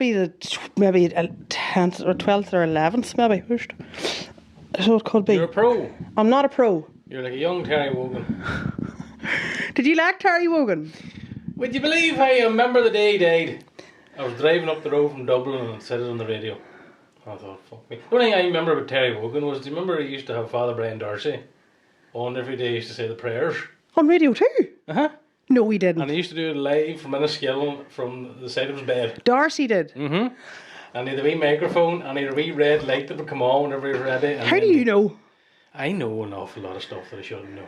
be maybe 10th or 12th or 11th, maybe. First. So it could be. You're a pro. I'm not a pro. You're like a young Terry Wogan. Did you like Terry Wogan? Would you believe how I remember the day he died? I was driving up the road from Dublin and it said it on the radio. I thought, fuck me. The only thing I remember about Terry Wogan was, do you remember he used to have Father Brian Darcy on every day? He used to say the prayers. On radio too? Uh-huh. No, he didn't. And he used to do it live from Enniskillen from the side of his bed. Darcy did? Mm-hmm. And he had a wee microphone and he had a wee red light that would come on whenever he was ready. And how do you know? I know an awful lot of stuff that I shouldn't know.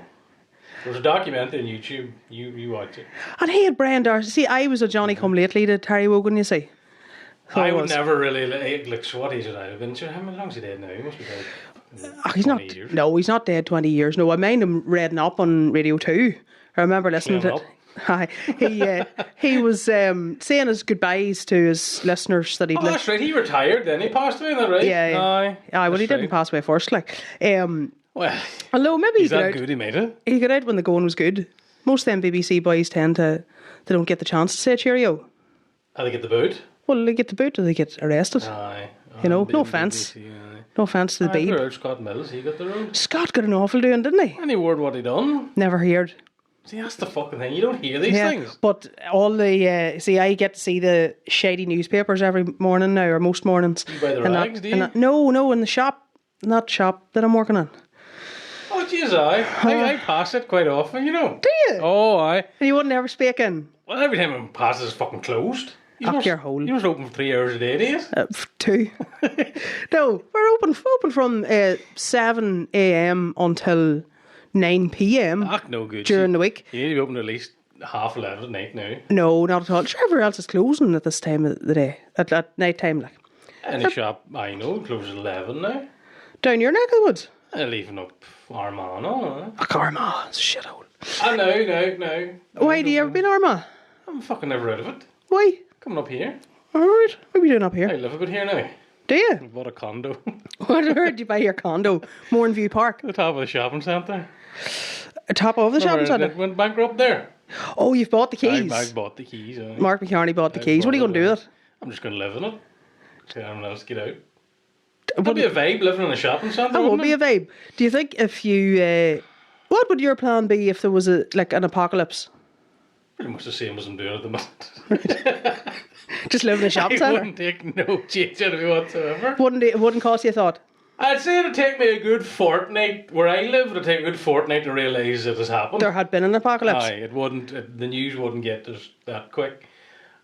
There's a documentary on YouTube. You watch it. And he had Brian Darcy. See, I was a Johnny Come Lately to Terry Wogan, you see. So I would never really like. So what age would I have been? How long is he dead now? He must be dead. He's not. Years. No, he's not dead 20 years. No, I mind him reading up on Radio 2. I remember listening to it. Hi, he was saying his goodbyes to his listeners that he'd. Oh, that's right. He retired then. He passed away, that right? Yeah. Aye. Well, he didn't pass away first, like. Well, although maybe he's that good. He made it. He got out when the going was good. Most of them BBC boys tend to. They don't get the chance to say cheerio. How they get the boot? Well, they get the boot or they get arrested. Aye. You know, no offence. No offence to the Beeb. I heard Scott Mills, he got the road. Scott got an awful doing, didn't he? Any word what he done? Never heard. See, that's the fucking thing. You don't hear these things. But all the I get to see the shady newspapers every morning now, or most mornings. You buy the rags, do you? No, in the shop, not shop that I'm working on. Oh, jeez, I pass it quite often, you know. Do you? Oh, aye. And you wouldn't ever speak in? Well, every time I pass it's fucking closed. Up your hole. You must open for 3 hours a day, do you? 2. No, we're open from 7 a.m. until 9 p.m. No good. during the week. You need to be open at least 11:30 at night now. No, not at all. Sure, everywhere else is closing at this time of the day. At night time, like. Any shop I know closes at 11 now. Down your neck of the woods? Leaving up Armagh, no? Armagh, it's a shithole. No. Why do you ever been Armagh? I'm fucking never out of it. Why? Coming up here. Alright, what are you doing up here? I live a bit here now. Do you? I bought a condo. Where did you buy your condo? Mournview Park? At the top of the shopping centre. Top of the shopping centre? It went bankrupt there. Oh, you've bought the keys? I bought the keys. Mark McCarney bought the keys. What are you going to do with it? I'm just going to live in it. Tell everyone else to get out. It'd be a vibe living in a shopping centre. That would be a vibe. Do you think if you... what would your plan be if there was an apocalypse? Pretty much the same as I'm doing at the moment. Just live in a shopping centre? I wouldn't take no change out of me whatsoever. It wouldn't cost you a thought? I'd say it'd take me a good fortnight. Where I live, it'd take a good fortnight to realise it has happened. There had been an apocalypse? Aye, it wouldn't. The news wouldn't get us that quick.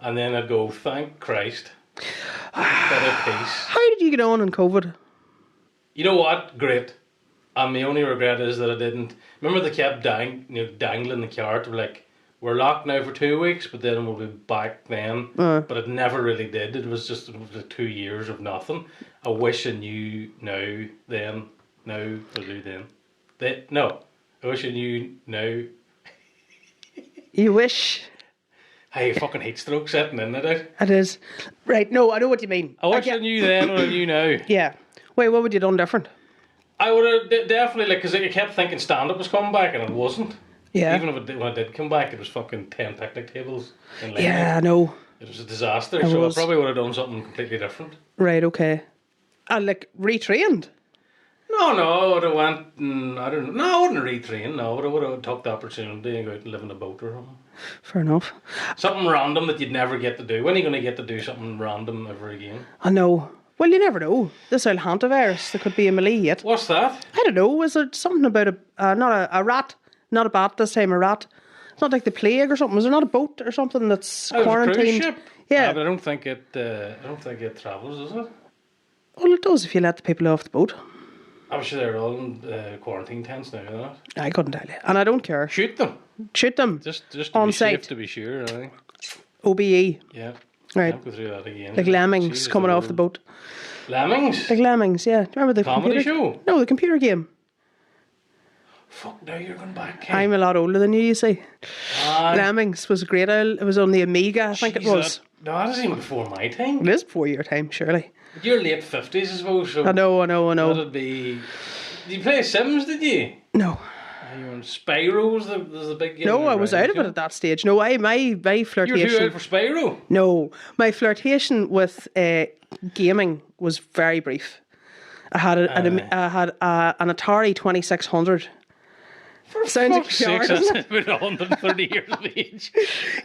And then I'd go, thank Christ. Bit of peace. How did you get on in COVID? You know what? Great. And my only regret is that I didn't. Remember they kept dangling the carrot. They were like, we're locked now for 2 weeks, but then we'll be back then. But it never really did. It was just 2 years of nothing. I wish I knew now, then. Now, or do then. No. I wish I knew now. You wish? Hey, fucking heat stroke setting in it. It is. Right, no, I know what you mean. I wish I knew then what I knew now. Yeah. Wait, what would you have done different? I would have definitely, because I kept thinking stand-up was coming back and it wasn't. Yeah. Even when it did come back, it was fucking 10 picnic tables. Yeah, I know. It was a disaster, so I probably would have done something completely different. Right, okay. And retrained? No, I would have went, I don't know. No, I wouldn't have retrained, no. But I would have took the opportunity and go out and live in a boat or something. Fair enough. Something random that you'd never get to do. When are you going to get to do something random ever again? I know. Well, you never know. This old hantavirus, there could be a melee yet. What's that? I don't know. Is there something about not a rat, not a bat this time, a rat? It's not like the plague or something. Was there not a boat or something that's quarantined? It was a cruise ship. Yeah, but I don't think it travels, does it? Well, it does if you let the people off the boat. I'm sure they're all in quarantine tents now, isn't it? I couldn't tell you, and I don't care. Shoot them. Shoot them. Just to on be site. Safe, to be sure. I think. OBE. Yeah. Right. Can't go through that again. Like lemmings Jesus, coming off the boat. Lemmings? Like lemmings, yeah. Do you remember the comedy computer show? No, the computer game. Fuck, now you're going back. Hey. I'm a lot older than you see. Lemmings was great. It was on the Amiga, I think it was. That isn't even before my time. It is before your time, surely. You're late 50s, I suppose. So I know. that'd be... Did you play Sims, did you? No. You were in Spyro was the big game. No, I was out of it at that stage. No, my flirtation. You were too out for Spyro? No, my flirtation with gaming was very brief. I had an Atari 2600. For fuck's sake, that's about 130 years of age.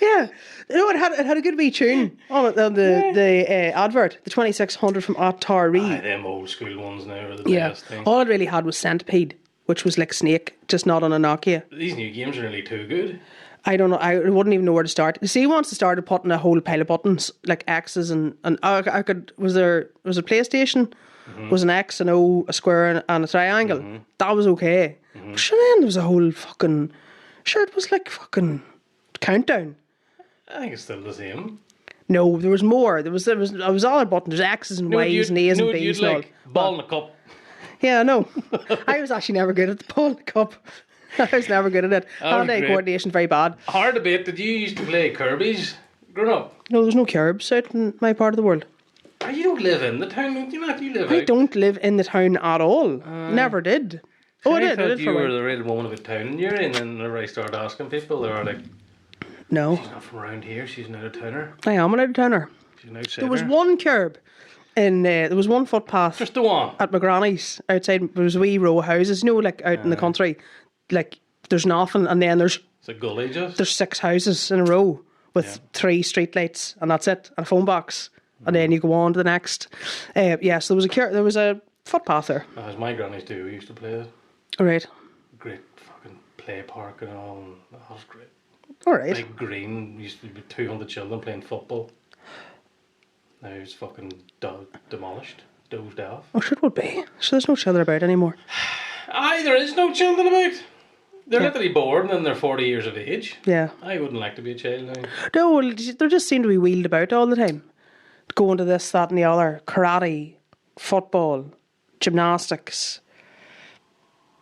Yeah, it had a good wee tune on it. On the advert, the 2600 from Atari. Them old school ones now are the best thing. All it really had was Centipede, which was like Snake, just not on a Nokia. These new games are nearly too good. I don't know. I wouldn't even know where to start. See, once I started putting a whole pile of buttons like X's and I could. Was a PlayStation? Mm-hmm. Was an X, an O, a square, and a triangle. Mm-hmm. That was okay. Mm-hmm. But sure, then there was a whole fucking. Sure, it was like fucking countdown. I think it's still the same. No, there was more. There was other buttons. There's X's and Y's and A's and B's. You'd like ball in a cup. Yeah, no. I was actually never good at the ball in the cup. I was never good at it. Hand-eye coordination very bad. Hard debate. Did you used to play Kirby's growing up? No, there's no curbs out in my part of the world. You don't live in the town, don't you? Not you live I out. don't live in the town at all. Never did. I did. You were the real woman of a town you're in, and whenever I started asking people, they were like, "No, she's not from around here. She's an out-of-towner." I am an out-of-towner. She's an outsider. There was one curb, there was one footpath. Just the one at McCarney's outside. There was a wee row of houses, like out in the country, like there's nothing, and then there's it's a gully just. There's 6 houses in a row with 3 street lights, and that's it, and a phone box. And then you go on to the next. So there was a footpath there. That was my granny's too. We used to play it. Right. Great fucking play park and all. And that was great. All right. Big green. Used to be 200 children playing football. Now it's fucking demolished. Dozed off. Oh, sure it would be. So there's no children about anymore. There is no children about. They're literally born and they're 40 years of age. Yeah. I wouldn't like to be a child now. No, they just seem to be wheeled about all the time. Going to this, that and the other. Karate, football, gymnastics,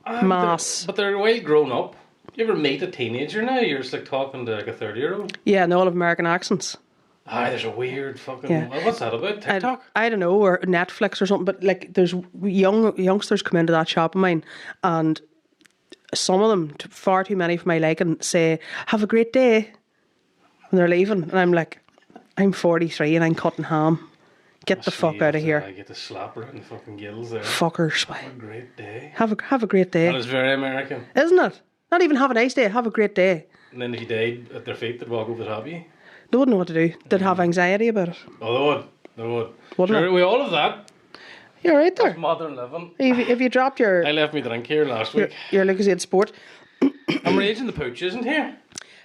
maths. But they're well grown up. You ever meet a teenager now? You're just like talking to like a 30-year-old. Yeah, and all of American accents. There's a weird fucking... What's that about? TikTok? I don't know, or Netflix or something. But like there's youngsters come into that shop of mine and some of them, far too many for my liking, say, "Have a great day," when they're leaving. And I'm like... I'm 43 and I'm cutting ham. Get the fuck out of here. I get to slap her in the fucking gills there. Fuckers. Have a great day. Have a great day. That is very American. Isn't it? Not even have a nice day, have a great day. And then if you died at their feet, they'd walk over the top of you. They wouldn't know what to do. They'd have anxiety about it. Oh, they would. Wouldn't sure, it? we all have that. You're right there. That's modern living. If you dropped your... I left me drink here last week. Your Lucozade Sport. I'm raging the pooch isn't here.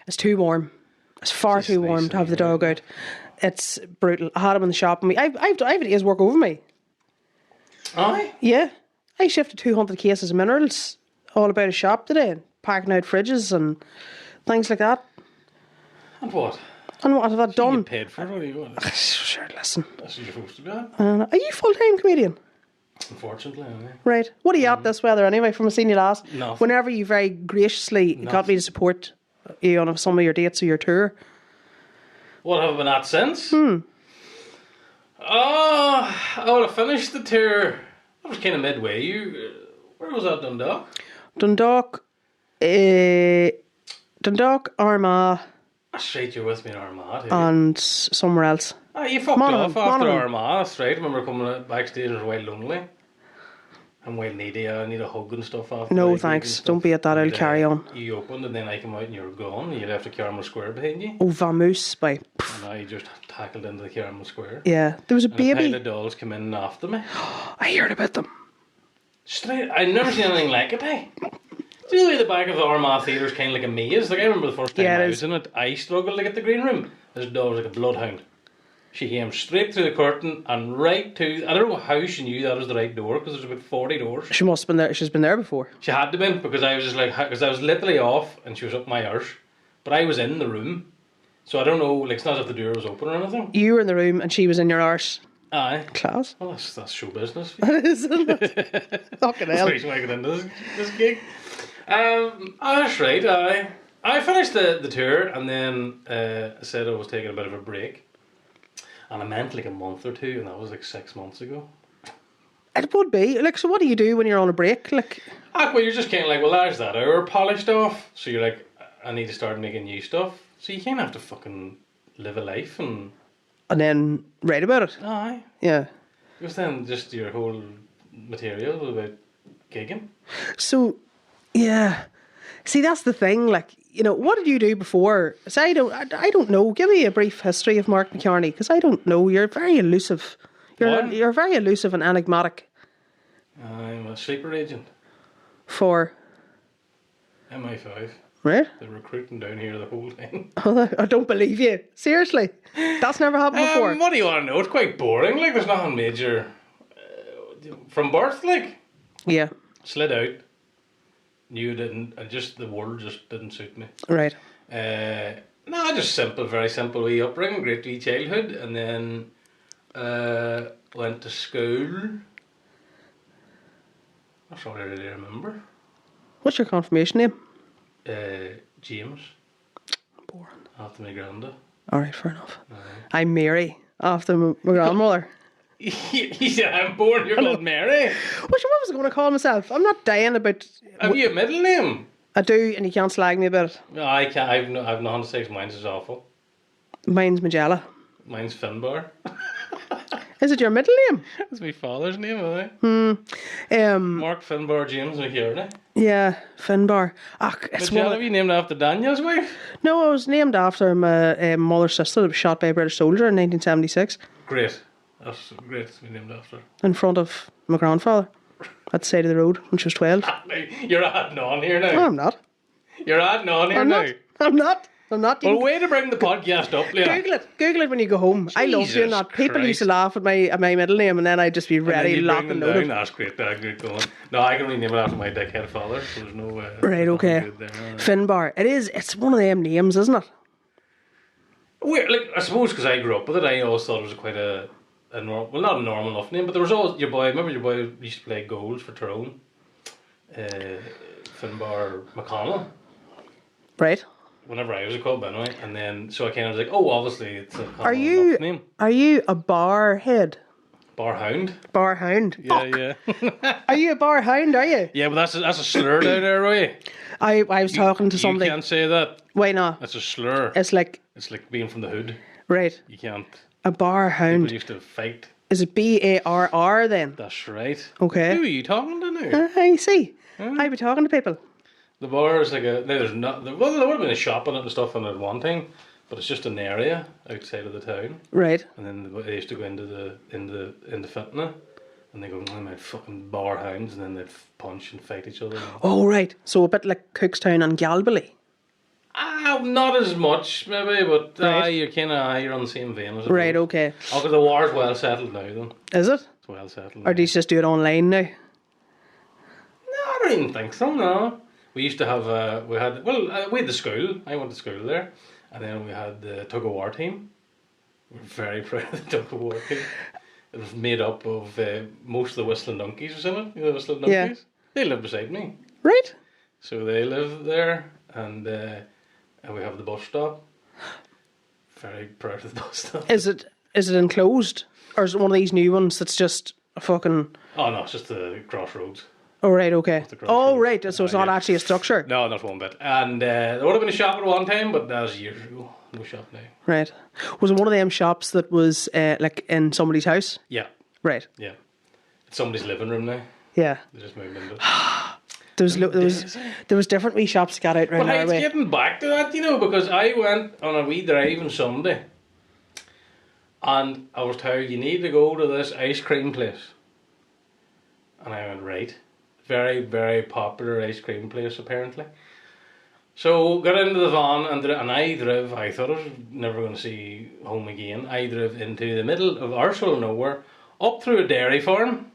It's too warm. It's far too warm to have the dog out. It's brutal. I had him in the shop and I have a day's work over me. Aye? Yeah. I shifted 200 cases of minerals all about a shop today, packing out fridges and things like that. And what? And what have I done? You get paid for it, what do you want? Sure, listen. That's what you're supposed to be at. Are you a full-time comedian? Unfortunately, yeah. Right. What are you at this weather anyway from a senior last? Nothing. Whenever you very graciously got me to support you on some of your dates of your tour. What have I been at since? I finished the tour. That was kind of midway. Where was that, Dundalk? Dundalk, Armagh. That's right, you're with me in Armagh. And somewhere else. You fucked off after Armagh, that's right. I remember coming backstage and it was well lonely. I'm well needy. I need a hug and stuff after. No, thanks. Don't be at that. I'll carry on. You opened and then I came out and you were gone. You left the Caramel Square behind you. Oh, Vamoose by. And I just tackled into the Caramel Square. Yeah, there was a baby. A pile of dolls came in after me. I heard about them. Straight. I've never seen anything like it. Do you know the way the back of the Armagh Theatre is kind of like a maze? Like I remember the first time I was in it, I struggled to get the green room. This dog was like a bloodhound. She came straight through the curtain and right to... I don't know how she knew that was the right door because there's about 40 doors. She must have been there. She's been there before. She had to been because I was just like... Because I was literally off and she was up my arse. But I was in the room. So I don't know... Like, it's not as if the door was open or anything. You were in the room and she was in your arse. Aye. Class. Well, that's show business. That is, isn't it? Fucking hell. That's the reason why I got into this gig. That's right. I finished the tour and then I said I was taking a bit of a break. And I meant like a month or two, and that was like 6 months ago. It would be. Like, so what do you do when you're on a break? Like, Well, you're just kind of like, well, there's that hour polished off. So you're like, I need to start making new stuff. So you kind of have to fucking live a life and then write about it. Aye. Yeah. Because then just your whole material about gigging. So, yeah. See, that's the thing. Like, you know, what did you do before? So I don't know. Give me a brief history of Mark McCarney, because I don't know. You're very elusive. You're very elusive and enigmatic. I'm a sleeper agent. For MI5. right? They're recruiting down here the whole time. I don't believe you. Seriously, that's never happened before. What do you want to know? It's quite boring. Like, there's nothing major from birth. Like, Yeah. slid out. Knew it didn't. The world just didn't suit me. Right. No, just simple, very simple wee upbringing, great wee childhood, and then went to school. That's all I really remember. What's your confirmation name? James. Boring. After my granda. All right, fair enough. I'm Mary, after my grandmother. He said, I'm born, you're called Mary. What was I going to call myself? I'm not dying about... Have you a middle name? I do, and you can't slag me about it. No, I can't. I've nothing to say. Mine's is awful. Mine's Magella. Mine's Finbar. Is it your middle name? That's my father's name, I think. Mark Finbar James McCartney. Yeah, Finbar. Magella, you named after Daniel's wife? No, I was named after my mother's sister that was shot by a British soldier in 1976. Great. That's great to be named after. In front of my grandfather. At the side of the road when she was 12. You're adding on here now. No, I'm not. You're adding on here I'm now. not. I'm not. I'm not. Well, way to bring the podcast up, Leah. Google it when you go home. I love doing that. People used to laugh at my middle name, and then I'd just be ready, locked and loaded. That's great. Good going. No, I can rename it after my dickhead father. So there's no. Right. Okay. Finbar. It's one of them names, isn't it? Weird. Like, I suppose because I grew up with it, I always thought it was quite a normal, well, not a normal enough name, but there was always your boy. Remember your boy used to play goals for Tyrone. Finbar McConnell. Right. Whenever I was a club, anyway, and then so I kind of was like, oh, obviously it's a common enough name. Are you a bar head? Bar hound. Bar hound. Yeah, yeah. Are you a bar hound? Are you? Yeah, but that's a slur down there, Roy. I was talking to somebody. You can't say that. Why not? That's a slur. It's like being from the hood. Right. You can't. A bar hound. People used to fight. Is it BARR then? That's right. Okay. Who are you talking to now? I see. I be talking to people. The bar is like there's not. Well, there would have been a shop in it and stuff on it one thing, but it's just an area outside of the town. Right. And then they used to go into the fitna, and they go, oh, my fucking bar hounds, and then they'd punch and fight each other. Oh, right. So a bit like Cookstown and Galbally. Not as much maybe, but right. you're on the same vein as it. Right. Okay. Oh, because the war's well settled now, then. Is it? It's well settled. Or do you just do it online now? No, I don't even think so. No. We used to have, we had the school. I went to school there. And then we had the tug of war team. We're very proud of the tug of war team. It was made up of most of the Whistling Donkeys was in it. You know the Whistling Donkeys? Yeah. They live beside me. Right. So they live there. And we have the bus stop. Very proud of the bus stop. Is it enclosed? Or is it one of these new ones that's just a fucking... Oh no, it's just the crossroads. Oh, right, okay. Oh, right, so it's not actually a structure? No, not one bit. And there would have been a shop at one time, but that was years ago. No shop now. Right. Was it one of them shops that was like in somebody's house? Yeah. Right. Yeah. It's somebody's living room now. Yeah. They just moved into it. There was different wee shops got out around our way. But it's getting back to that, because I went on a wee drive on Sunday, and I was told you need to go to this ice cream place. And I went, right. Very, very popular ice cream place, apparently. So, got into the van, and I drove, I thought I was never going to see home again. I drove into the middle of arsehole nowhere, up through a dairy farm,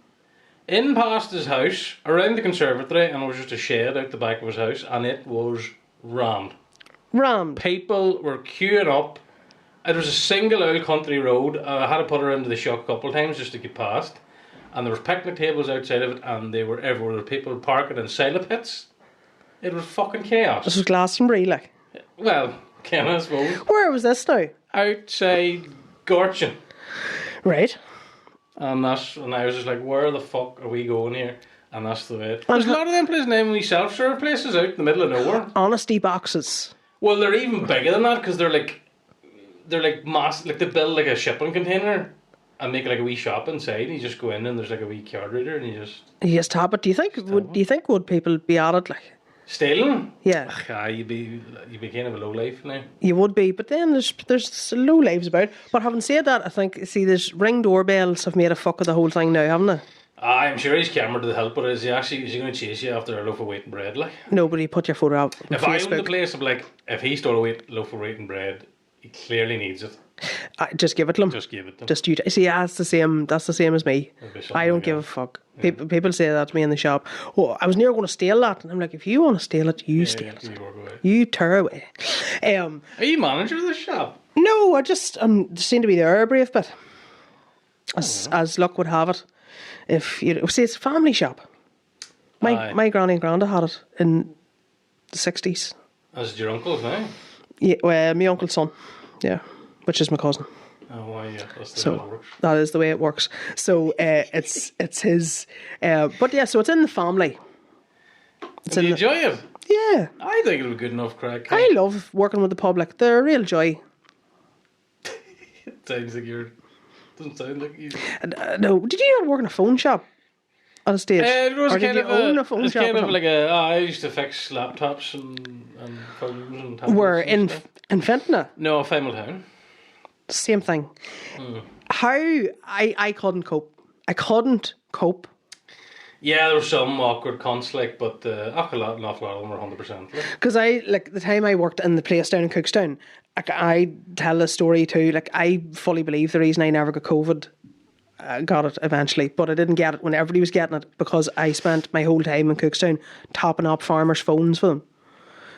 in past his house, around the conservatory, and it was just a shed out the back of his house, and it was rammed. Rammed? People were queuing up. It was a single old country road. I had to put her into the shop a couple of times just to get past. And there was picnic tables outside of it, and they were everywhere. There were people parking in silo pits. It was fucking chaos. This was Glastonbury, like? Well, kind of, I suppose. Where was this now? Outside Gorchin. Right. And I was just like, where the fuck are we going here? And that's the way. There's a lot of them places now, we self-serve places out in the middle of nowhere. Honesty boxes. Well, they're even bigger than that because they're like mass. Like they build like a shipping container and make like a wee shop inside. And you just go in and there's like a wee card reader and you just tap it. Do you think would people be at it like stealing? Yeah. You'd be kind of a low life now. You would be, but then there's low lives about. But having said that, I think there's Ring doorbells have made a fuck of the whole thing now, haven't they? I'm sure he's camera to the help, but is he going to chase you after a loaf of wheat and bread? Like, nobody put your photo out. If I owned the place, I'd be like, if he stole a loaf of wheat and bread, he clearly needs it. Just give it to him. Just give it to him. Just you. See, that's the same as me. I don't give a fuck. Yeah. People say that to me in the shop. Oh, I was near going to steal that, and I'm like, if you want to steal it, you steal it. You tear away. Are you manager of the shop? No, I just seem to be there a brave bit. As luck would have it. If you see, it's a family shop. My granny and granda had it in the 60s. As your uncle's now? Yeah, well, my uncle's son. Yeah, which is my cousin. Oh, well, yeah, that's the way it works. That is the way it works. So it's his. But yeah, so it's in the family. Do you enjoy it? Yeah. I think it'll be good enough crack. I love working with the public. They're a real joy. It sounds like doesn't sound like you. No, did you not work in a phone shop at a stage? It was or kind did you own a phone shop? Kind of like I used to fix laptops and phones and tablets. Were in Fentona? No, Familtown. Same thing. How I couldn't cope. I couldn't cope. Yeah, there were some awkward cons, like, but an awful lot of them were 100%. Because the time I worked in the place down in Cookstown, I tell a story too. Like, I fully believe the reason I never got COVID, got it eventually, but I didn't get it when everybody was getting it because I spent my whole time in Cookstown topping up farmers' phones for them.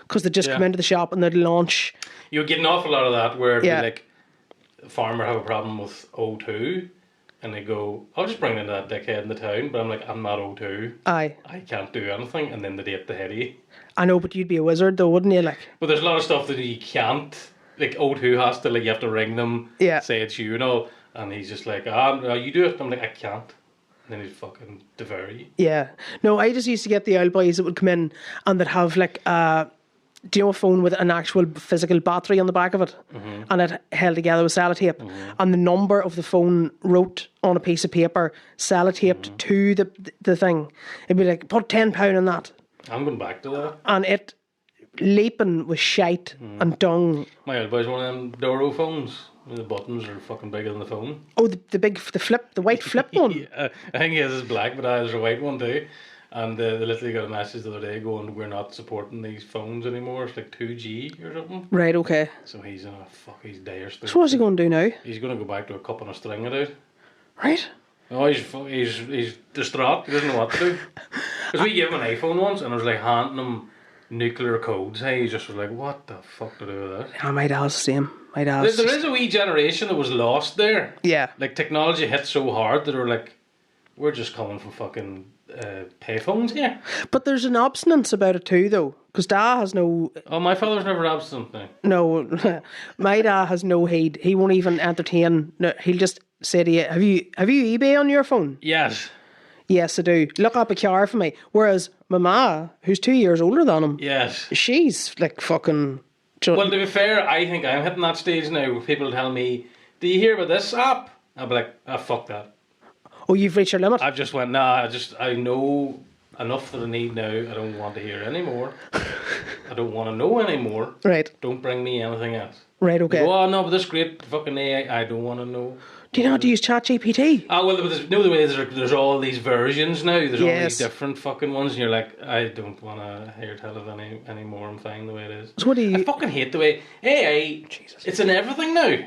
Because they'd just come into the shop and they'd launch. You would get an awful lot of that where it'd be like, a farmer have a problem with O2. And they go, I'll just bring in that dickhead in the town. But I'm like, I'm not O2. Aye. I can't do anything. And then they date the heady. I know, but you'd be a wizard though, wouldn't you? Like, but there's a lot of stuff that you can't. Like, O2 has to, like, you have to ring them. Yeah. Say it's you and all. And he's just like, no, you do it. I'm like, I can't. And then he'd fucking devour you. Yeah. No, I just used to get the old boys that would come in and they'd have, like, do you know a phone with an actual physical battery on the back of it? Mm-hmm. And it held together with sellotape. Mm-hmm. And the number of the phone wrote on a piece of paper, sellotaped to the thing. It'd be like, put £10 on that. I'm going back to that. And it leaping with shite and dung. My old boy's one of them Doro phones. The buttons are fucking bigger than the phone. Oh, the white flip one? Yeah, I think his is black, but there's a white one too. And they literally got a message the other day going, we're not supporting these phones anymore. It's like 2G or something. Right, okay. So he's he's dire. So what's he going to do now? He's going to go back to a cup and a string it out. Right. Oh, he's distraught. He doesn't know what to do. Because we gave him an iPhone once and I was like handing him nuclear codes. Hey, he just was like, what the fuck to do with that? Yeah, my dad's the same. My dad's there is a wee generation that was lost there. Yeah. Like technology hit so hard that they were like, we're just coming from fucking payphones here. But there's an obstinance about it too, though, because Dad has no. Oh, my father's never obstinate now. No, my dad has no heed. He won't even entertain. No, he'll just say to you, "Have you eBay on your phone?" Yes. Yes, I do. Look up a car for me. Whereas my ma, who's 2 years older than him, yes, she's like fucking. Well, to be fair, I think I'm hitting that stage now where people tell me, "Do you hear about this app?" I'll be like, "Ah, fuck that." Oh, you've reached your limit? I've just went, nah, I know enough that I need now. I don't want to hear anymore. I don't want to know anymore. Right. Don't bring me anything else. Right, okay. Go, oh, no, but this great fucking AI, I don't want to know. Do you know how to use ChatGPT? Ah, well, there's all these versions now. There's all these different fucking ones, and you're like, I don't want to hear tell of anymore. I'm fine the way it is. So what do you... I fucking hate the way AI, it's in everything now.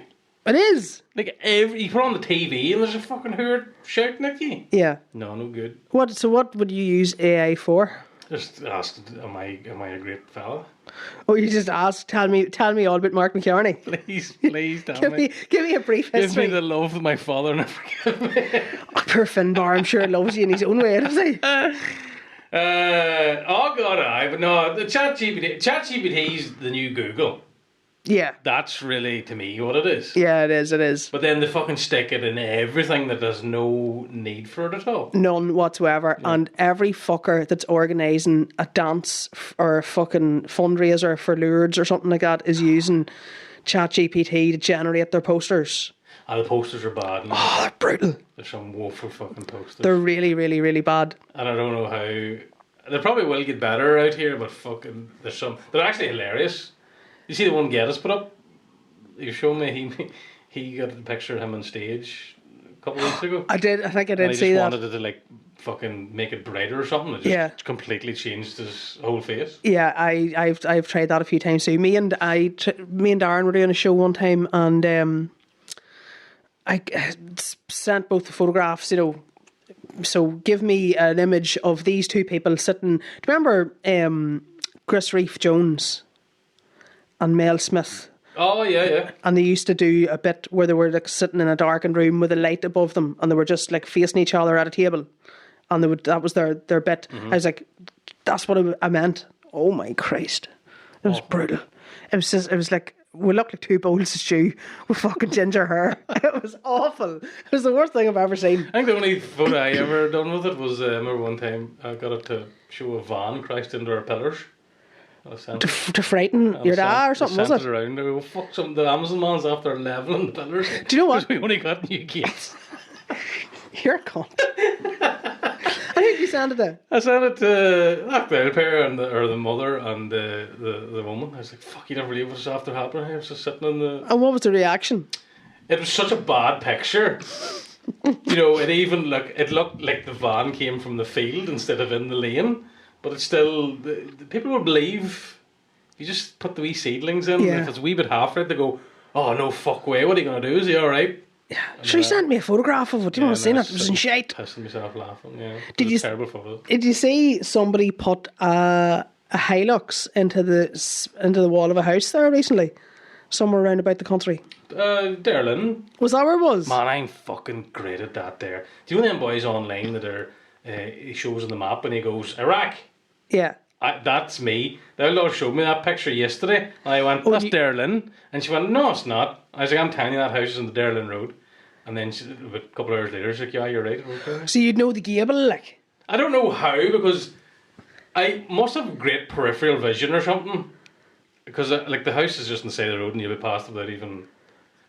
It is. Like you put on the TV and there's a fucking herd shouting at you. Yeah. No good. What would you use AI for? Just ask, am I a great fella? Oh, you just ask. Tell me all about Mark McCarney. Please tell me. Give me a brief history. Give me the love of my father and forgive me. Oh, poor Finbar, I'm sure loves you in his own way, does he? Oh god, but no, the ChatGPT's the new Google. Yeah. That's really, to me, what it is. Yeah, it is. But then they fucking stick it in everything that there's no need for it at all. None whatsoever. Yeah. And every fucker that's organising a dance or a fucking fundraiser for Lourdes or something like that is using ChatGPT to generate their posters. And the posters are bad. Oh, they're brutal. There's some woeful fucking posters. They're really, really, really bad. And I don't know how... They probably will get better out here, but fucking... They're actually hilarious. You see the one Geddes put up? You showed me he got a picture of him on stage a couple of weeks ago. I think I did see that. And he just wanted it to like fucking make it brighter or something. It just completely changed his whole face. Yeah, I've tried that a few times too. Me and Darren were doing a show one time, and I sent both the photographs. So give me an image of these two people sitting. Do you remember Chris Reef Jones and Mel Smith? Oh, yeah. And they used to do a bit where they were like sitting in a darkened room with a light above them, and they were just like facing each other at a table, and that was their bit. Mm-hmm. I was like, that's what I meant. Oh my Christ, it was brutal. It was like we looked like two bowls of stew with fucking ginger hair. It was awful. It was the worst thing I've ever seen. I think the only photo I ever done with it was I remember one time I got it to show a van crashed into our pillars. To frighten your dad or something, was it? Around. Oh, fuck, the Amazon man's after levelling the pillars. Do you know what? We only got new gates. You're a cunt. I think you sent it to. I sent it to the elder pair and the mother and the woman. I was like, fuck, you never believe what's after happening here. I was just sitting in the... And what was the reaction? It was such a bad picture. It looked like the van came from the field instead of in the lane. But it's still, the people will believe, if you just put the wee seedlings in, if it's a wee bit half right, they go, oh, no fuck way, what are you going to do? Is he alright? Yeah. Sure, he sent me a photograph of it. Do you want to see it? It was in shite. Pissing myself laughing, yeah. Terrible photo. Did you see somebody put a Hilux into the wall of a house there recently? Somewhere around about the country. Derlin. Was that where it was? Man, I'm fucking great at that there. Do you know them boys online that are, he shows on the map and he goes, Iraq? Yeah. That's me. The outlaw showed me that picture yesterday. And I went, that's Derlin. And she went, no, it's not. I was like, I'm telling you, that house is on the Derlin Road. And then a couple of hours later, she's like, yeah, you're right. Okay. So you'd know the gable, like? I don't know how, because I must have great peripheral vision or something. Because the house is just on the side of the road and you'll be past it without even...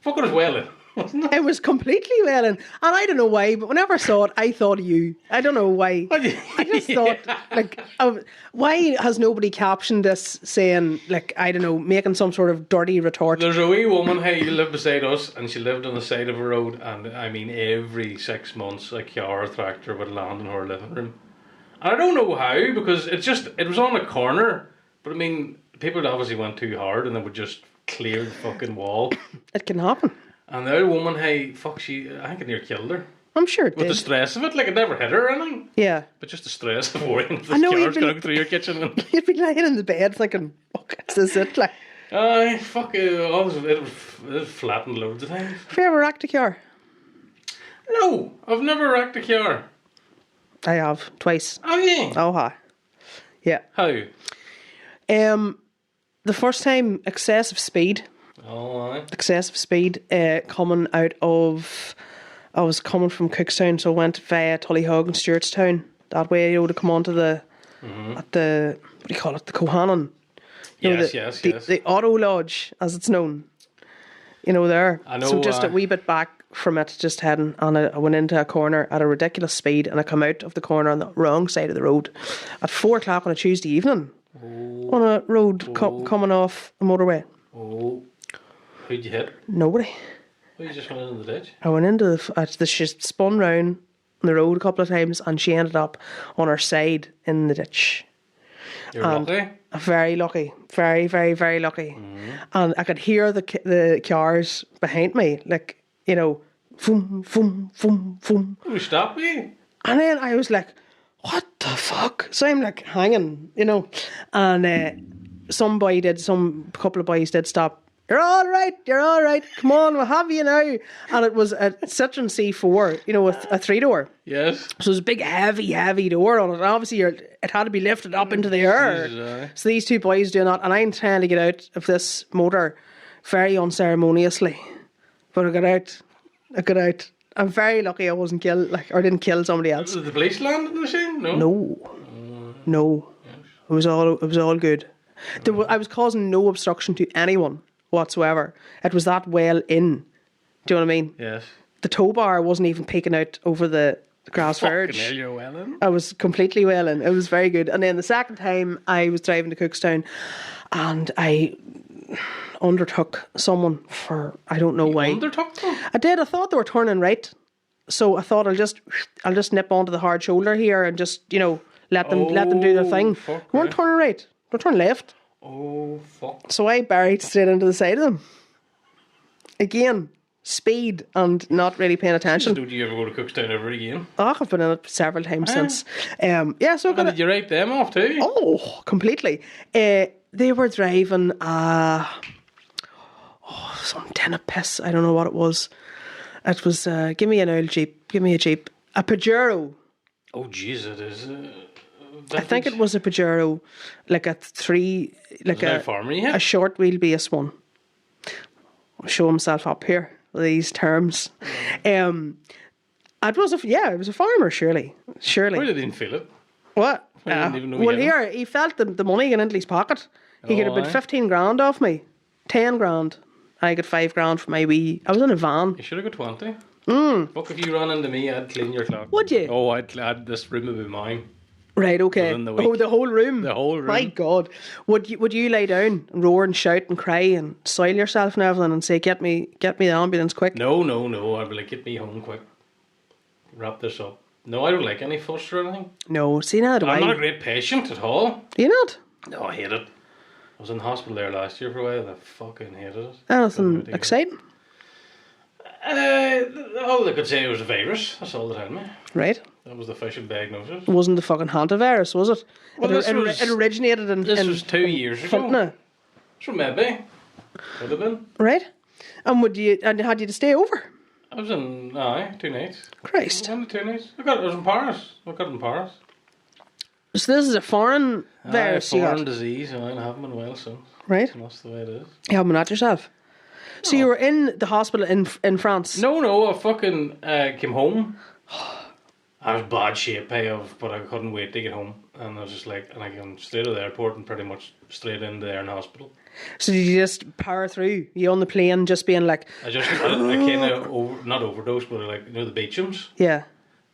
Fuck, it was well in, wasn't it? It was completely well in. And I don't know why, but whenever I saw it, I thought of you. I don't know why. I just thought, why has nobody captioned this saying, I don't know, making some sort of dirty retort? There's a wee woman, who lived beside us, and she lived on the side of a road, and I mean, every 6 months, a car or tractor would land in her living room. And I don't know how, because it was on a corner, but I mean, people obviously went too hard, and they would just clear the fucking wall. It can happen. And the other woman, I think it near killed her. I'm sure it With did. the stress of it, it never hit her or anything. Yeah. But just the stress of worrying if this car's going through your kitchen. And you'd be lying in the bed thinking, fuck, is this it? Fuck it was flattened loads of times. Have you ever wrecked a car? No, I've never wrecked a car. I have, twice. Oh yeah? Oh hi. Yeah. How? The first time, excessive speed. Oh, aye. Excessive speed coming out of... I was coming from Cookstown, so I went via Tullyhog and Stewartstown. That way, to come onto the... At the... What do you call it? The Cohanon. Yes. The Auto Lodge, as it's known. There. I know. So just a wee bit back from it, just heading, and I went into a corner at a ridiculous speed, and I come out of the corner on the wrong side of the road at 4 o'clock on a Tuesday evening. Oh. On a road coming off a motorway. Oh. Who'd you hit? Nobody. Well, you just went into the ditch? I went into she spun round on the road a couple of times, and she ended up on her side in the ditch. You're lucky? Very lucky. Very, very, very lucky. Mm-hmm. And I could hear the cars behind me, boom, boom, boom, boom. Who stopped me? And then I was like, what the fuck? So I'm hanging, and couple of boys did stop. You're all right, come on, we'll have you now. And it was a Citroen C4, with a 3-door. Yes. So there's a big heavy door on it, and obviously it had to be lifted up into the air. Jesus, so these two boys doing that, and I'm trying to get out of this motor very unceremoniously. But I got out. I'm very lucky I wasn't killed, or didn't kill somebody else. Did the police land in the scene? No. No. It was all good. I was causing no obstruction to anyone whatsoever. It was that well in. Do you know what I mean? Yes. The tow bar wasn't even peeking out over the grass verge. Fucking hell, you're well in. I was completely well in. It was very good. And then the second time I was driving to Cookstown and I undertook someone for, I don't know why. Undertook them? I did. I thought they were turning right. So I thought I'll just nip onto the hard shoulder here and just, let them do their thing. They weren't turning right. They're turning left. Oh, fuck. So I buried straight into the side of them. Again, speed and not really paying attention. Did you ever go to Cookstown ever again? Oh, I've been in it several times since. So Did you write them off too? Oh, completely. They were driving some tin of piss. I don't know what it was. It was give me an old Jeep. Give me a Jeep. A Pajero. Oh, jeez, it is. I think it was a Pajero, like a short wheelbase one. I'll show himself up here. These terms. It was a farmer, surely. Why did he feel it? What? Didn't even know he felt the money get into his pocket. He could have been 15 grand off me. 10 grand. I got 5 grand for my wee. I was in a van. You should have got 20. Fuck, if you ran into me, I'd clean your clock. Would you? Oh, I'd this room would be mine. Right, okay. The whole room. The whole room. My God. Would you lay down and roar and shout and cry and soil yourself and everything and say, get me the ambulance quick? No. I'd be like, get me home quick. Wrap this up. No, I don't like any fuss or anything. No, see now I'm not a great patient at all. You not? No, I hate it. I was in hospital there last year for a while and I fucking hated it. Anything exciting? All they could say was a virus. That's all they told me. Right. That was the official diagnosis. It wasn't the fucking hantavirus, was it? Well, it originated in... This was 2 years ago. So maybe. Would have been. Right. And had you to stay over? I was in, 2 nights. Christ. Only 2 nights. I was in Paris. I got it in Paris. So this is a foreign virus you got? Foreign disease, and I haven't been well since. Right. And that's the way it is. You haven't been at yourself? So you were in the hospital in France? No, I fucking came home. I was bad shape, but I couldn't wait to get home. And I was just like, and I came straight to the airport and pretty much straight into there in the hospital. So did you just power through? You on the plane just being like... I kind of, not overdosed, but like, the Beechams? Yeah.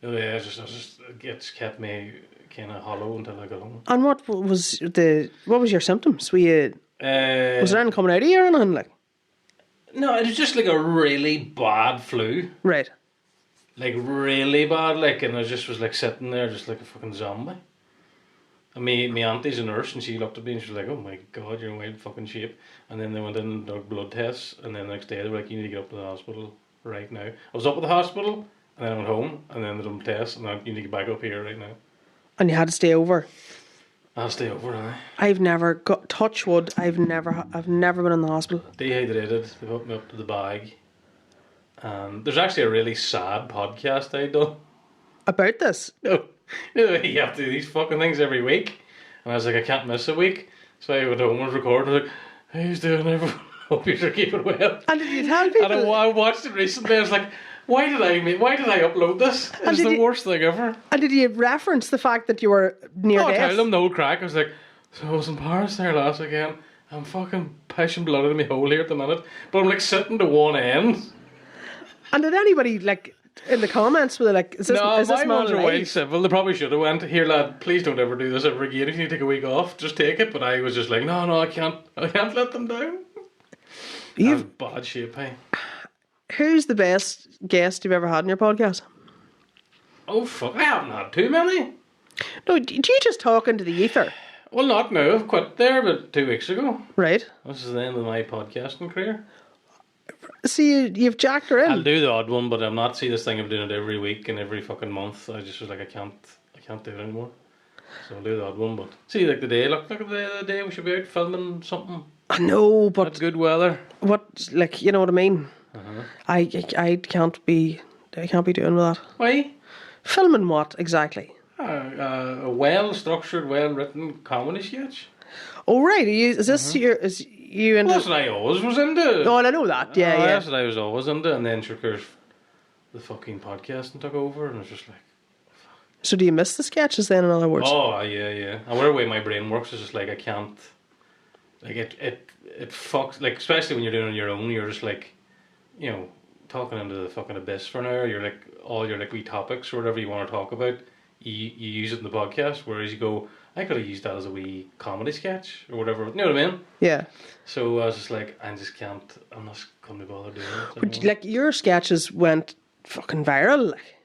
It's kept me kind of hollow until I got home. And what was your symptoms? Was there anything coming out of you or anything like? No, it was just like a really bad flu. Right. Like really bad, and I just was like sitting there just like a fucking zombie. And my auntie's a nurse and she looked at me and she was like, oh my God, you're in wild fucking shape. And then they went in and did blood tests and then the next day they were like, you need to get up to the hospital right now. I was up at the hospital and then I went home and then they did tests and now you need to get back up here right now. And you had to stay over? I'll stay over, I've never got, touch wood, I've never been in the hospital. Dehydrated, they put me up to the bag. There's actually a really sad podcast I'd done. About this? No. You have to do these fucking things every week. And I was like, I can't miss a week. So I went home and recorded. I was like, how's doing everyone? Hope you're keeping well. And did you tell people? And I watched it recently. I was like, why did I upload this? It's the worst thing ever. And did you reference the fact that you were near death? I told them the whole crack. I was like, so I was in Paris there last weekend. I'm fucking pissing blood out of my hole here at the minute. But I'm like sitting to one end. And did anybody in the comments were they like, is this my man ones are alive? way civil. They probably should have went, here lad, please don't ever do this ever again. If you need to take a week off, just take it. But I was just like, no, I can't let them down. You've bad shape, hey. Who's the best guest you've ever had in your podcast? Oh fuck, I haven't had too many. No, do you just talk into the ether? Well, not now. I've quit there about 2 weeks ago. Right. This is the end of my podcasting career. See, you've jacked her in. I'll do the odd one, but I'm not this thing of doing it every week and every fucking month. I just was like, I can't do it anymore. So I'll do the odd one, but see, like the day, look at the day we should be out filming something. I know, but that's good weather. What, you know what I mean? I can't be doing with that. Why? Filming what exactly? A well-structured, well-written comedy sketch. Oh right, is this you into... That's what I always was into. Oh, I know that. Yeah, yeah. That's what I was always into. And then sure, the fucking podcasting took over, and it's just like... So do you miss the sketches then, in other words? Oh, yeah. And whatever way my brain works is just like, I can't... Like, it fucks... Like, especially when you're doing it on your own, you're just like, you know, talking into the fucking abyss for an hour. You're like, all your like wee topics or whatever you want to talk about, you use it in the podcast, whereas you go, I could have used that as a wee comedy sketch or whatever. You know what I mean? Yeah. So I was just like, I just can't... I'm not going to bother doing it. But, like, your sketches went fucking viral, like...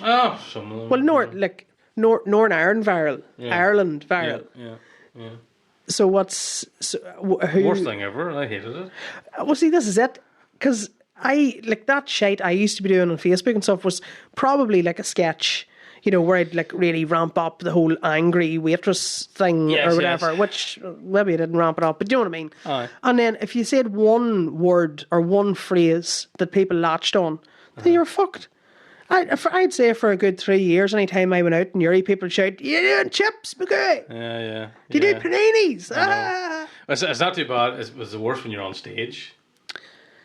Oh, some of them. Well, Northern Ireland viral. Yeah. Ireland viral. Yeah. So what's... Worst thing ever. I hated it. Well, see, this is it. Because like, that shite I used to be doing on Facebook and stuff was probably like a sketch, you know, where I'd like really ramp up the whole angry waitress thing or whatever, which maybe I didn't ramp it up, but you know what I mean? Aye. And then if you said one word or one phrase that people latched on, then you were fucked. I'd say for a good 3 years, anytime I went out in Uri, people would shout, "You doing chips, McCoy? Yeah. You do paninis?" It's not too bad. It was the worst when you're on stage.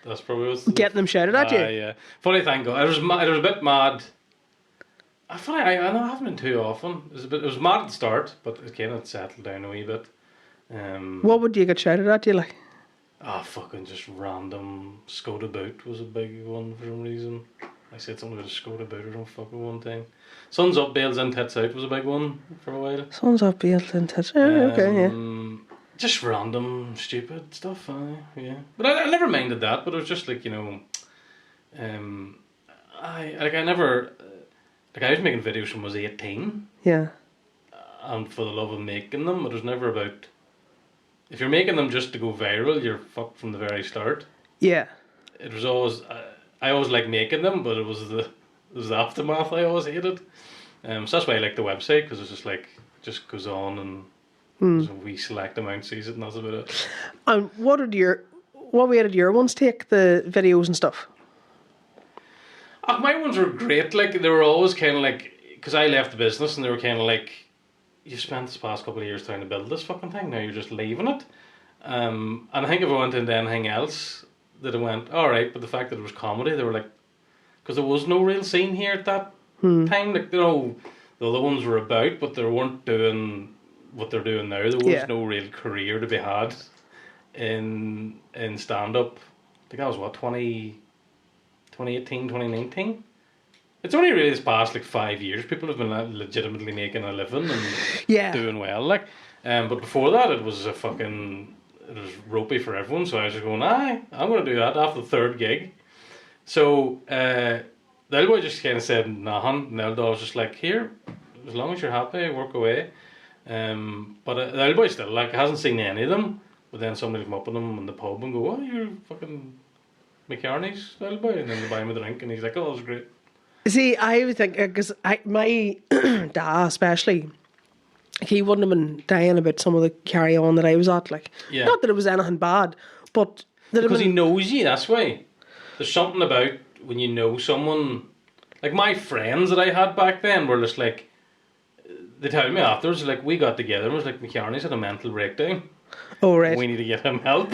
That's probably what's... Getting them shouted at you. Yeah. Funny thing, I was a bit mad. I know I haven't been too often. It was mad at the start, but it kind of settled down a wee bit. What would you get shouted at you like? Fucking just random Skoda boot was a big one for some reason. I said something about a Skoda boot or some fucking one thing. Sun's up, Bales in, tits out was a big one for a while. Sun's up, Bales in, tits out. Okay, yeah. Just random stupid stuff, yeah. But I never minded that. But it was just like, you know, I never, like, I was making videos when I was 18. Yeah. And for the love of making them, it was never about... If you're making them just to go viral, you're fucked from the very start. Yeah. It was always... I always liked making them, but it was the aftermath I always hated. So that's why I like the website, because it's just like, just goes on and there's a wee select amount sees it, and that's about it. And what way did your ones take, the videos and stuff? My ones were great. Like, they were always kind of like, because I left the business and they were kind of like, you've spent this past couple of years trying to build this fucking thing, now you're just leaving it. And I think if I went into anything else, that I went, alright, but the fact that it was comedy, they were like, because there was no real scene here at that time. Like, you know, the other ones were about, but they weren't doing what they're doing now. There was no real career to be had in stand-up. I think that was, 2018, 2019? It's only really this past, like, 5 years people have been legitimately making a living and doing well, like. But before that, it was it was ropey for everyone, so I was just going, I'm going to do that after the third gig. So, the old boy just kind of said, nothing, and the old was just like, here, as long as you're happy, work away. But the old boy still, like, hasn't seen any of them, but then somebody come up on him in the pub and go, oh, you're fucking McCarney's old boy, and then they buy him a drink, and he's like, oh, that was great. See, I would think, because my dad especially, he wouldn't have been dying about some of the carry-on that I was at, like. Yeah. Not that it was anything bad, but... Because he knows you, that's why. There's something about when you know someone... Like, my friends that I had back then were just like... They tell me afterwards, like, we got together and was like, McCarney's had a mental breakdown. Oh, right. We need to get him help.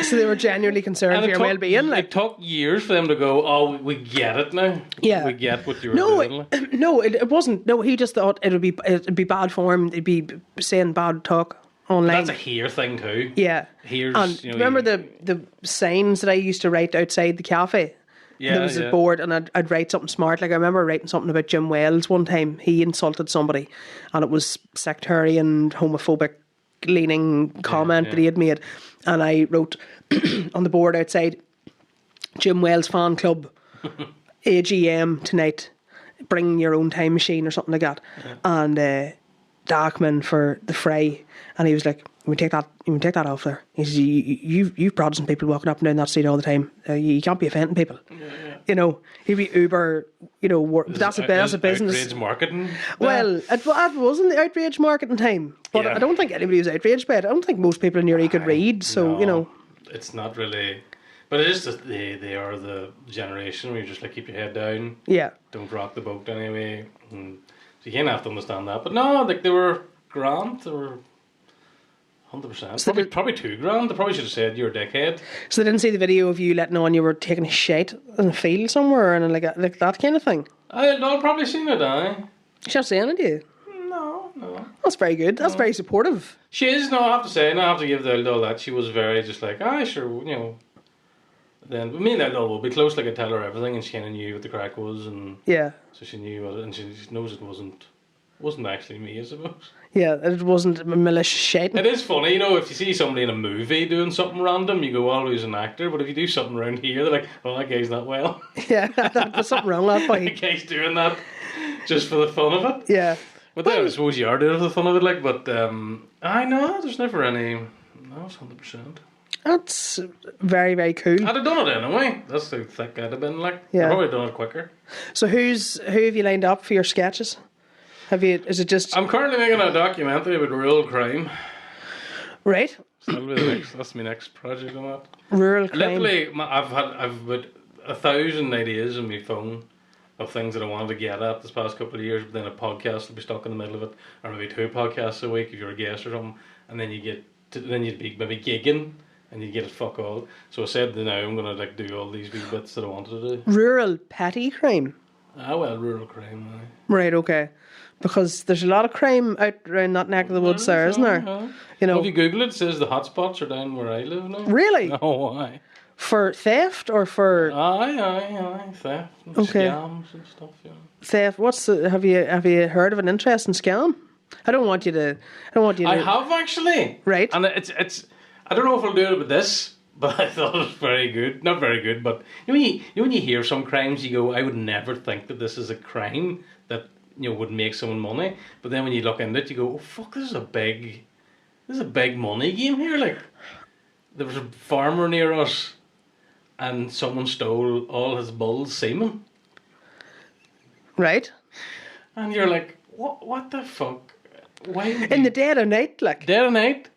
So they were genuinely concerned for your well-being? Like. It took years for them to go, oh, we get it now. Yeah. We get what you were doing. No, it wasn't. No, he just thought it'd be bad form. It'd be saying bad talk online. That's a here thing too. Yeah. Here's, and you know, remember the signs that I used to write outside the cafe? Yeah, there was a board and I'd write something smart. Like, I remember writing something about Jim Wells one time. He insulted somebody and it was sectarian, homophobic leaning comment that he had made, and I wrote on the board outside, Jim Wells fan club AGM tonight, bring your own time machine or something like that, and Darkman for the fray, and he was like, you can take that off there. He says, you've Protestant people walking up and down that street all the time. You can't be offending people. You know, he'd be uber, you know, that's a business. Outrage marketing? Well, it wasn't the outrage marketing time. But I don't think anybody was outraged by it. I don't think most people in Uri could read, so, no, you know. It's not really... But it is just they are the generation where you just, like, keep your head down. Yeah. Don't rock the boat anyway. And so you kind of have to understand that. But no, like, they were grand. They were 100%. Probably $2,000. They probably should have said you're a dickhead. So they didn't see the video of you letting on you were taking a shite in a field somewhere and like that kind of thing? I'll probably seen it, aye. She's not saying it, do you? No. That's very good. That's very supportive. She is, no, I have to say, and I have to give the Eldol that. She was very just like, sure, Then, but me and Eldol will be close, like I tell her everything, and she kind of knew what the crack was, and yeah. So she knew what it, and she knows it wasn't actually me, I suppose. Yeah, it wasn't malicious shit. It is funny, if you see somebody in a movie doing something random, you go, who's an actor? But if you do something around here, they're like, that guy's not well. Yeah, there's something wrong with that boy. The guy's doing that just for the fun of it. Yeah. But then I suppose you are doing it for the fun of it, like, but I know, there's never any, no, it's 100%. That's very, very cool. I'd have done it anyway. That's how thick I'd have been, like. Yeah. I'd probably done it quicker. So who have you lined up for your sketches? Is it just... I'm currently making a documentary about rural crime. Right. So that's my next project on that. Rural crime. Literally, I've about 1,000 ideas on my phone of things that I wanted to get at this past couple of years, but then a podcast will be stuck in the middle of it, or maybe 2 podcasts a week if you're a guest or something, and then you'd be maybe gigging, and you get it fuck all. So I said that now I'm going to do all these wee bits that I wanted to do. Rural petty crime? Rural crime. Right, okay. Because there's a lot of crime out around that neck of the woods there, isn't there? Well, if you Google it, it says the hotspots are down where I live now. Really? Oh, aye. For theft or for... Aye. Theft and scams and stuff, Theft. Have you heard of an interesting scam? I have actually. Right. And it's I don't know if I'll do it with this, but I thought it was very good. Not very good, but when you hear some crimes, you go, I would never think that this is a crime that would make someone money. But then when you look into it, you go, oh fuck, this is a big money game here. Like, there was a farmer near us, and someone stole all his bull's semen. Right. And you're like, what the fuck? Why? In the dead of night, like. Dead of night.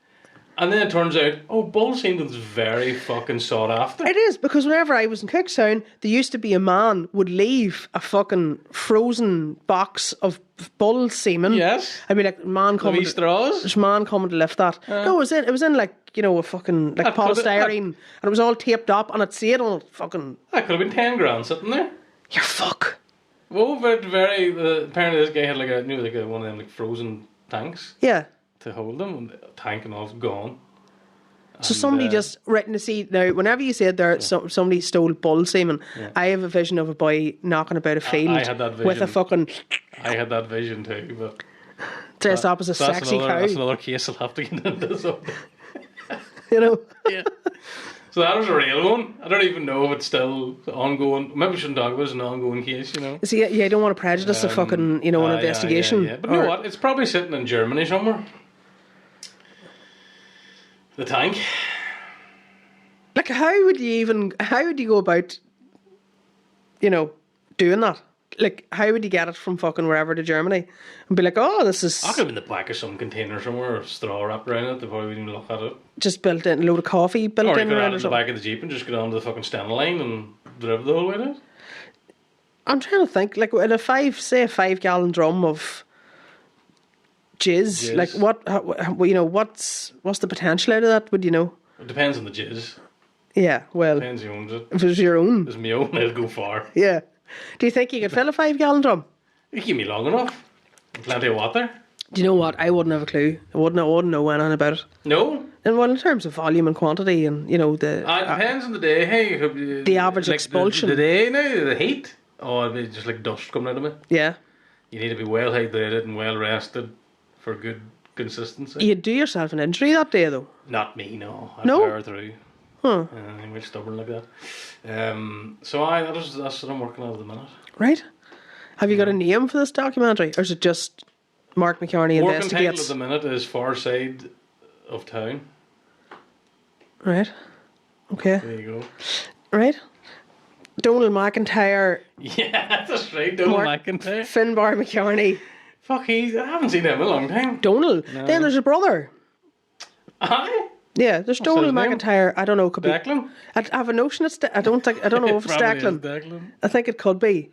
And then it turns out, bull semen's very fucking sought after. It is, because whenever I was in Cookstown, there used to be a man would leave a fucking frozen box of bull semen. Yes. I'd be like, man coming. Straws. There's a man coming to lift that. No, it was in like, a fucking like polystyrene, and it was all taped up, and it said on it fucking. That could have been 10 grand sitting there. You're fuck. Well, but apparently this guy had one of them frozen tanks. Yeah. To hold them, and the tank and all's gone. So somebody just written to see now. Whenever you said there, somebody stole bull semen. Yeah. I have a vision of a boy knocking about a field I had that vision. with a fucking. I had that vision too, but dressed up as a sexy cow. That's another case I'll have to get into. So. Yeah. So that was a real one. I don't even know if it's still ongoing. Maybe we shouldn't talk about it as an ongoing case, See, I don't want to prejudice a fucking, an investigation. Yeah. But you know what? It's probably sitting in Germany somewhere. The tank. Like, how would you go about, doing that? Like, how would you get it from fucking wherever to Germany and be like, this is... I could have in the back of some container somewhere, or straw wrapped around it. They probably wouldn't even look at it. Just built in, a load of coffee built in. Or you could have it in the back of the Jeep and just go down to the fucking stand line and drive the whole way down. I'm trying to think, like, in a 5-gallon drum of jizz, like, what's the potential out of that, would you know? It depends on the jizz. Yeah, well... Depends who owns it. If it was your own. If it's my own, it'll go far. Yeah. Do you think you could fill a 5-gallon drum? You keep me long enough. Plenty of water. Do you know what? I wouldn't have a clue. I wouldn't know anything about it. No? And well, in terms of volume and quantity and, the... It depends on the day. Hey, the average expulsion. The day now, the heat. Or it'd be just like dust coming out of me. Yeah. You need to be well hydrated and well rested for good consistency. You'd do yourself an injury that day, though. Not me, no. I'd No? power through. Huh. I'm really stubborn like that. So that's what I'm working on at the minute. Right. Have you got a name for this documentary? Or is it just Mark McCarney investigates? Working title at the minute is Far Side of Town. Right. Okay. There you go. Right. Donald McIntyre. Yeah, that's right. Donald McIntyre. Finbar McCarney. Fuck, I haven't seen him in a long time. Donald. No. Then there's a brother. Aye. Yeah, there's Donald McIntyre. I don't know. Could Declan? Be. I have a notion it's. I don't know if it's Declan. I think it could be.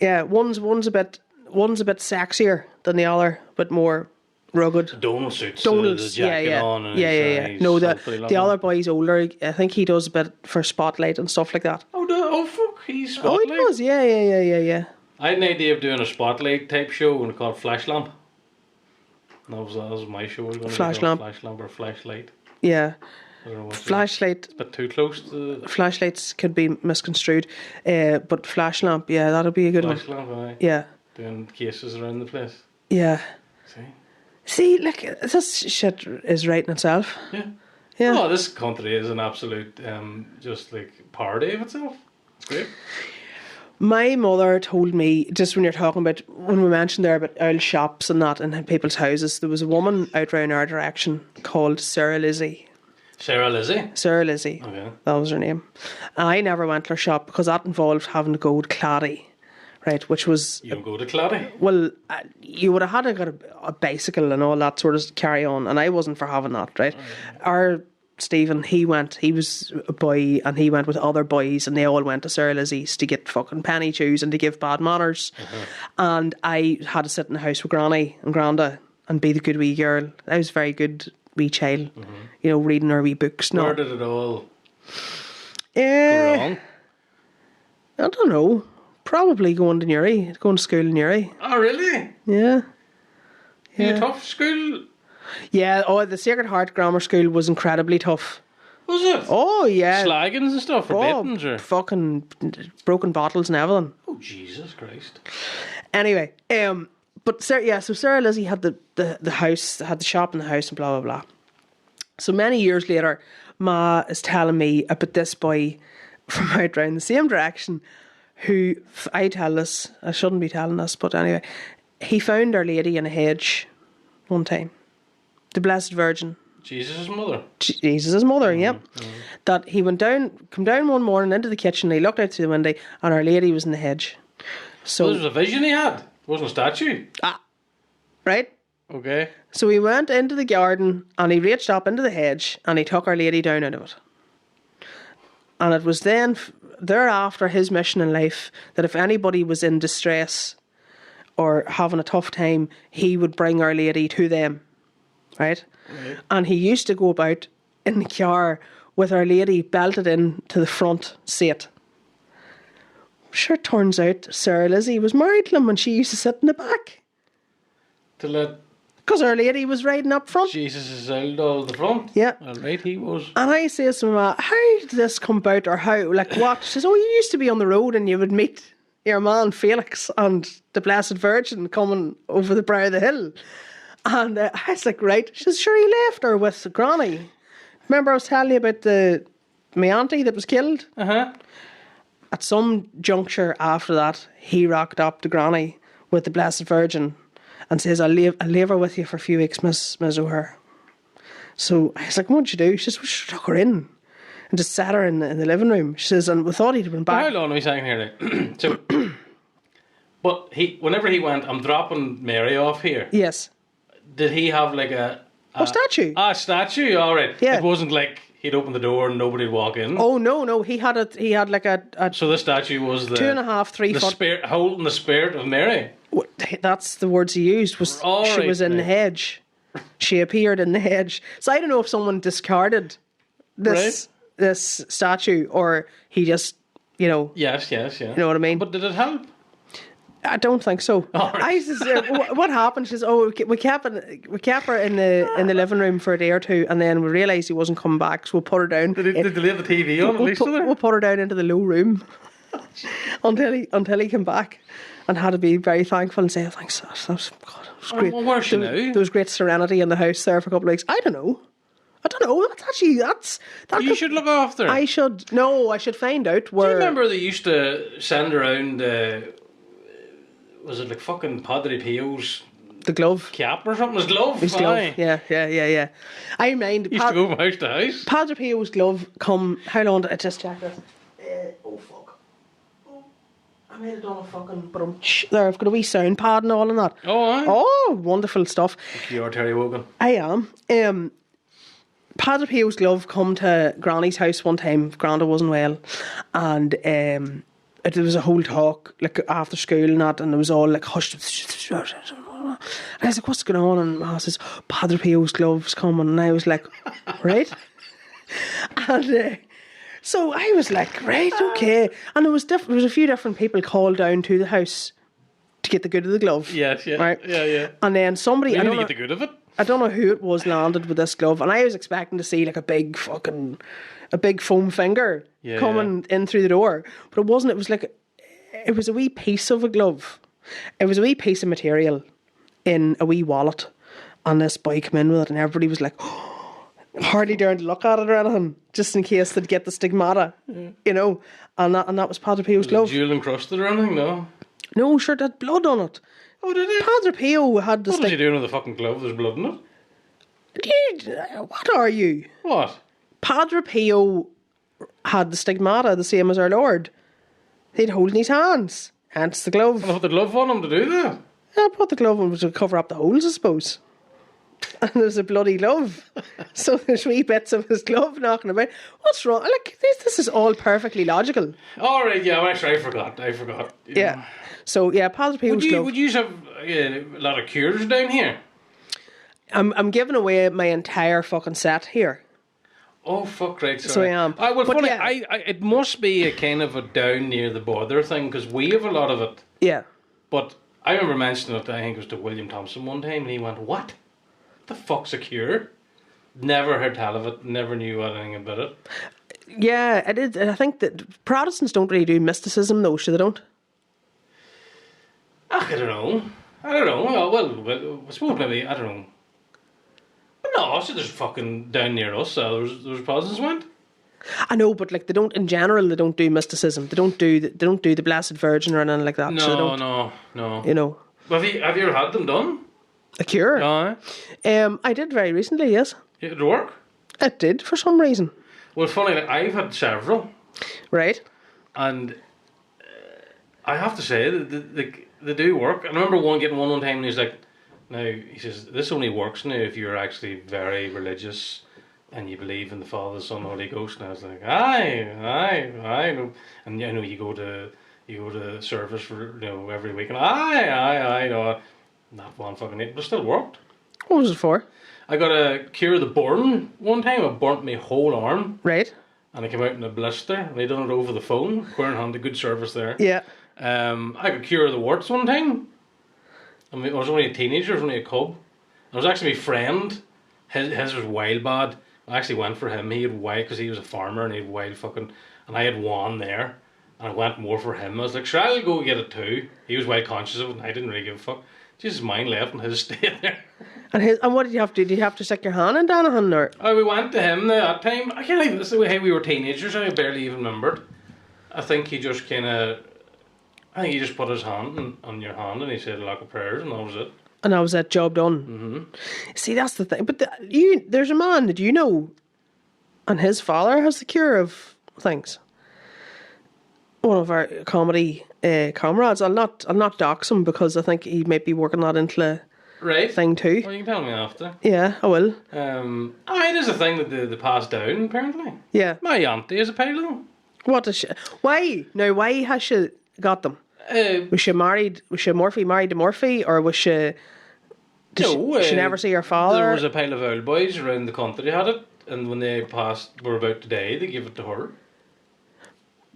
Yeah, one's a bit sexier than the other, but more rugged. Donald suits, Donald's, the jacket on. And he's, No, he's the other boy's older. I think he does a bit for Spotlight and stuff like that. Oh fuck, he's Oh, Spotlight. he does, yeah. I had an idea of doing a Spotlight type show and called Flash Lamp. That was my show. Was Flash Lamp. Flash Lamp or Flashlight. Yeah. I don't know what Flashlight. it's a bit too close to Flashlights could be misconstrued, but flash lamp, yeah, that'll be a good Flash one. Lamp, aye. Yeah, Doing cases around the place. yeah. See? See, look, this shit is writing itself. Yeah. Yeah. Oh, this country is an absolute, just like parody of itself. It's great. My mother told me, just when you're talking about, when we mentioned there about old shops and that in people's houses, there was a woman out round our direction called Sarah Lizzie. Sarah Lizzie. Sarah Lizzie. Okay. That was her name. And I never went to her shop because that involved having to go to Claddagh, right, which was... You go to Claddagh. Well, you would have had to get a bicycle and all that sort of carry on, and I wasn't for having that, right? Our Stephen, he was a boy, and he went with other boys, and they all went to Sarah Lizzie's to get fucking penny shoes and to give bad manners. And I had to sit in the house with Granny and Granda and be the good wee girl. I was a very good wee child, you know, reading her wee books. Where did it all go go wrong? I don't know. Probably going to Newry, going to school in Newry. Oh, really? Yeah. You tough school? Yeah, the Sacred Heart Grammar School was incredibly tough. Was it? Oh, yeah. Slaggings and stuff for beatings or? Fucking broken bottles and everything. Oh, Jesus Christ. Anyway, but Sarah, so Sarah Lizzie had the house, had the shop in the house and blah, blah, blah. So many years later, Ma is telling me about this boy from out round the same direction who, I tell this, I shouldn't be telling this, but anyway, he found Our Lady in a hedge one time. The Blessed Virgin. Jesus' mother. Jesus' mother, yep. That he come down one morning into the kitchen, he looked out through the window, and Our Lady was in the hedge. So There was a vision he had. It wasn't a statue. Right? Okay. So he went into the garden, and he reached up into the hedge, and he took Our Lady down out of it. And it was then, thereafter, his mission in life, that if anybody was in distress or having a tough time, he would bring Our Lady to them. Right? And he used to go about in the car with Our Lady belted in to the front seat. Sure, it turns out Sarah Lizzie was married to him and she used to sit in the back. To let Because Our Lady was riding up front. Jesus' old all the front. Yeah. All right, he was. And I say to my, how did this come about, or how, like what? She says, oh, you used to be on the road and you would meet your man Felix and the Blessed Virgin coming over the brow of the hill. And I was like, right. She says, sure, he left her with Granny. Remember I was telling you about my auntie that was killed? Uh-huh. At some juncture after that, he rocked up to Granny with the Blessed Virgin and says, I'll leave her with you for a few weeks, Miss O'Hare. So I was like, what'd you do? She says, well, she took her in and just sat her in the living room. She says, and we thought he'd been back. How long are we saying here now? So, but whenever he went, I'm dropping Mary off here. Yes. Did he have like a statue? A statue, all right. Yeah. It wasn't like he'd open the door and nobody'd walk in. Oh, no. He had like a So the statue was the 2.5, 3 foot. spirit, holding the spirit of Mary. That's the words he used. Was All she right, was in the mate. hedge. She appeared in the hedge. So I don't know if someone discarded this statue or he just, Yes. you know what I mean? But did it help? I don't think so. All right. I says, what happened? She says, we kept her in the living room for a day or two, and then we realised he wasn't coming back, so we put her down. Did they leave the TV on at least? We'll put her down into the low room until he came back, and had to be very thankful and say, oh, thanks, that was great. Well, where's she now? There was great serenity in the house there for a couple of weeks. I don't know. You should look after her. I should find out where. Do you remember they used to send around, was it like fucking Padre Pio's the glove? cap or something? His glove? His glove. Yeah. I mind. He used to go from house to house. Padre Pio's glove come. How long did I just check this? Oh fuck. Oh, I made it on a fucking brunch. There, I've got a wee sound pad and all and that. Oh, aye. Oh, wonderful stuff. You're Terry Wogan. I am. Padre Pio's glove come to Granny's house one time. Granda wasn't well, and there was a whole talk like after school and that, and it was all like hushed. And I was like, what's going on? And Ma says, Padre Pio's gloves coming. And I was like, right? And so I was like, right, okay. And there was a few different people called down to the house to get the good of the glove. Yes, yeah. Right? Yeah. And then somebody, I don't get the good of it. I don't know who it was landed with this glove. And I was expecting to see like a big foam finger coming in through the door. But it wasn't. It was like, it was a wee piece of a glove. It was a wee piece of material in a wee wallet. And this boy came in with it and everybody was like, hardly daring to look at it or anything, just in case they'd get the stigmata, you know. And that was Padre Pio's glove. Jewel encrusted or anything? No. No, sure, it had blood on it. Oh, did it? Padre Pio had the What was he doing with the fucking glove? There's blood in it. What are you? What? Padre Pio had the stigmata the same as our Lord. He'd hold in his hands, hence the glove. I put the glove on him to do that. I put the glove on to cover up the holes, I suppose. And there's a bloody glove. So there's wee bits of his glove knocking about. What's wrong? Like, this is all perfectly logical. All right, yeah, actually, I forgot. Yeah. know. So, yeah, Padre Pio's glove. Would you have a lot of cures down here? I'm giving away my entire fucking set here. Oh, fuck, right. Sorry. So I am. Well, But funny, yeah. it must be a kind of a down near the border thing, because we have a lot of it. Yeah. But I remember mentioning it, I think it was to William Thompson one time, and he went, what? The fuck's a cure? Never heard tell of it, never knew anything about it. Yeah, it is. I think that Protestants don't really do mysticism, though, so they don't. I don't know. Well, I suppose maybe, I don't know. But no, so there's fucking down near us, there was Protestants went. I know, but like they don't in general. They don't do mysticism. They don't do the Blessed Virgin or anything like that. No, so they don't, no. You know, Have you ever had them done? a cure. No. I did very recently. Yes, Did it work? it did for some reason. Well, it's funny. Like, I've had several, Right. and I have to say that they do work. I remember getting one time, and he's like, "Now," he says, "this only works now if you're actually very religious and you believe in the Father, the Son, Holy Ghost." And I was like, "Aye." And you know, you go to service for every week, and I know. Not one fucking eight, but it still worked. What was it for? I got a cure of the burn one time. I burnt my whole arm. Right. And I came out in a blister, and they done it over the phone. Quern had a good service there. Yeah. I got a cure of the warts one time. I was only a teenager, I was only a cub. It was actually my friend. His was wild bad. I actually went for him. He had wild, because he was a farmer, and he had wild fucking... And I had one there, and I went more for him. I was like, sure, I'll go get it too. He was wild conscious of it, and I didn't really give a fuck. Just mine left, and his stayed there. And what did you have to do? Did you have to stick your hand in Danahan, or? Oh, we went to him that time. I can't even, this is the way we were teenagers. I barely even remembered. I think he just put his hand on your hand, and he said a lot of prayers, and that was it. And that was that job done. Mm-hmm. See, that's the thing. But there's a man that you know, and his father has the cure of things. One of our comedy comrades. I'll not dox him, because I think he might be working that into a thing too. Well, you can tell me after. Yeah, I will. It is a thing that they pass down, apparently. Yeah. My auntie is a pilot. What does she? Why? Now, why has she got them? Was she married? Was she Murphy married to Murphy, or was she? Did she never see her father? There was a pile of old boys around the country had it, and when they were about to die, they gave it to her.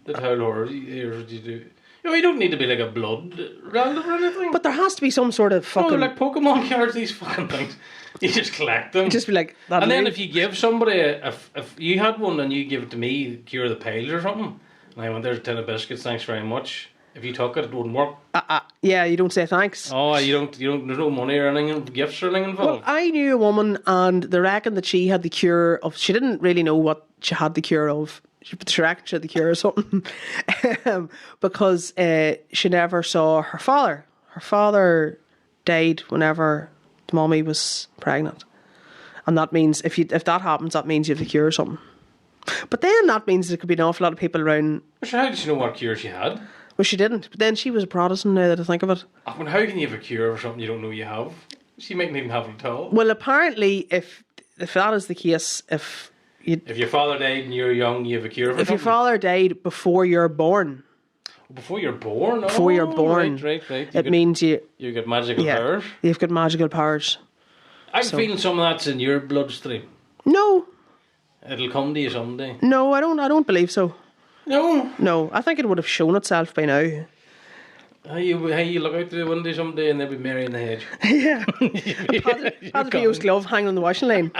They told her, "Here's what you do." You don't need to be like a blood relative or anything. But there has to be some sort of fucking... No, they're like Pokemon cards, these fucking things. You just collect them. Just be like... And then if you give somebody, if you had one and you give it to me, cure the piles or something, and I went, there's a tin of biscuits, thanks very much. If you took it, it wouldn't work. Yeah, you don't say thanks. Oh, you don't, there's no money or anything, gifts or anything involved. Well, I knew a woman, and they reckon that she had the cure of... She didn't really know what she had the cure of. She reckoned she had the cure or something. Because she never saw her father. Her father died whenever the mommy was pregnant. And that means, if that happens, that means you have the cure or something. But then that means there could be an awful lot of people around... So how did she know what cure she had? Well, she didn't. But then she was a Protestant, now that I think of it. I mean, how can you have a cure for something you don't know you have? She mightn't even have it at all. Well, apparently, if that is the case, if your father died and you're young, you have a cure for something? If your father died before you're born... Before you're born? Before you're born. Right. It means you get magical powers. You've got magical powers. I'm feeling some of that's in your bloodstream. No. It'll come to you someday. No, I don't believe so. No. No, I think it would have shown itself by now. How you look out the window someday and they'll be Mary in the hedge. Yeah. Padre Pio's glove hanging on the washing line.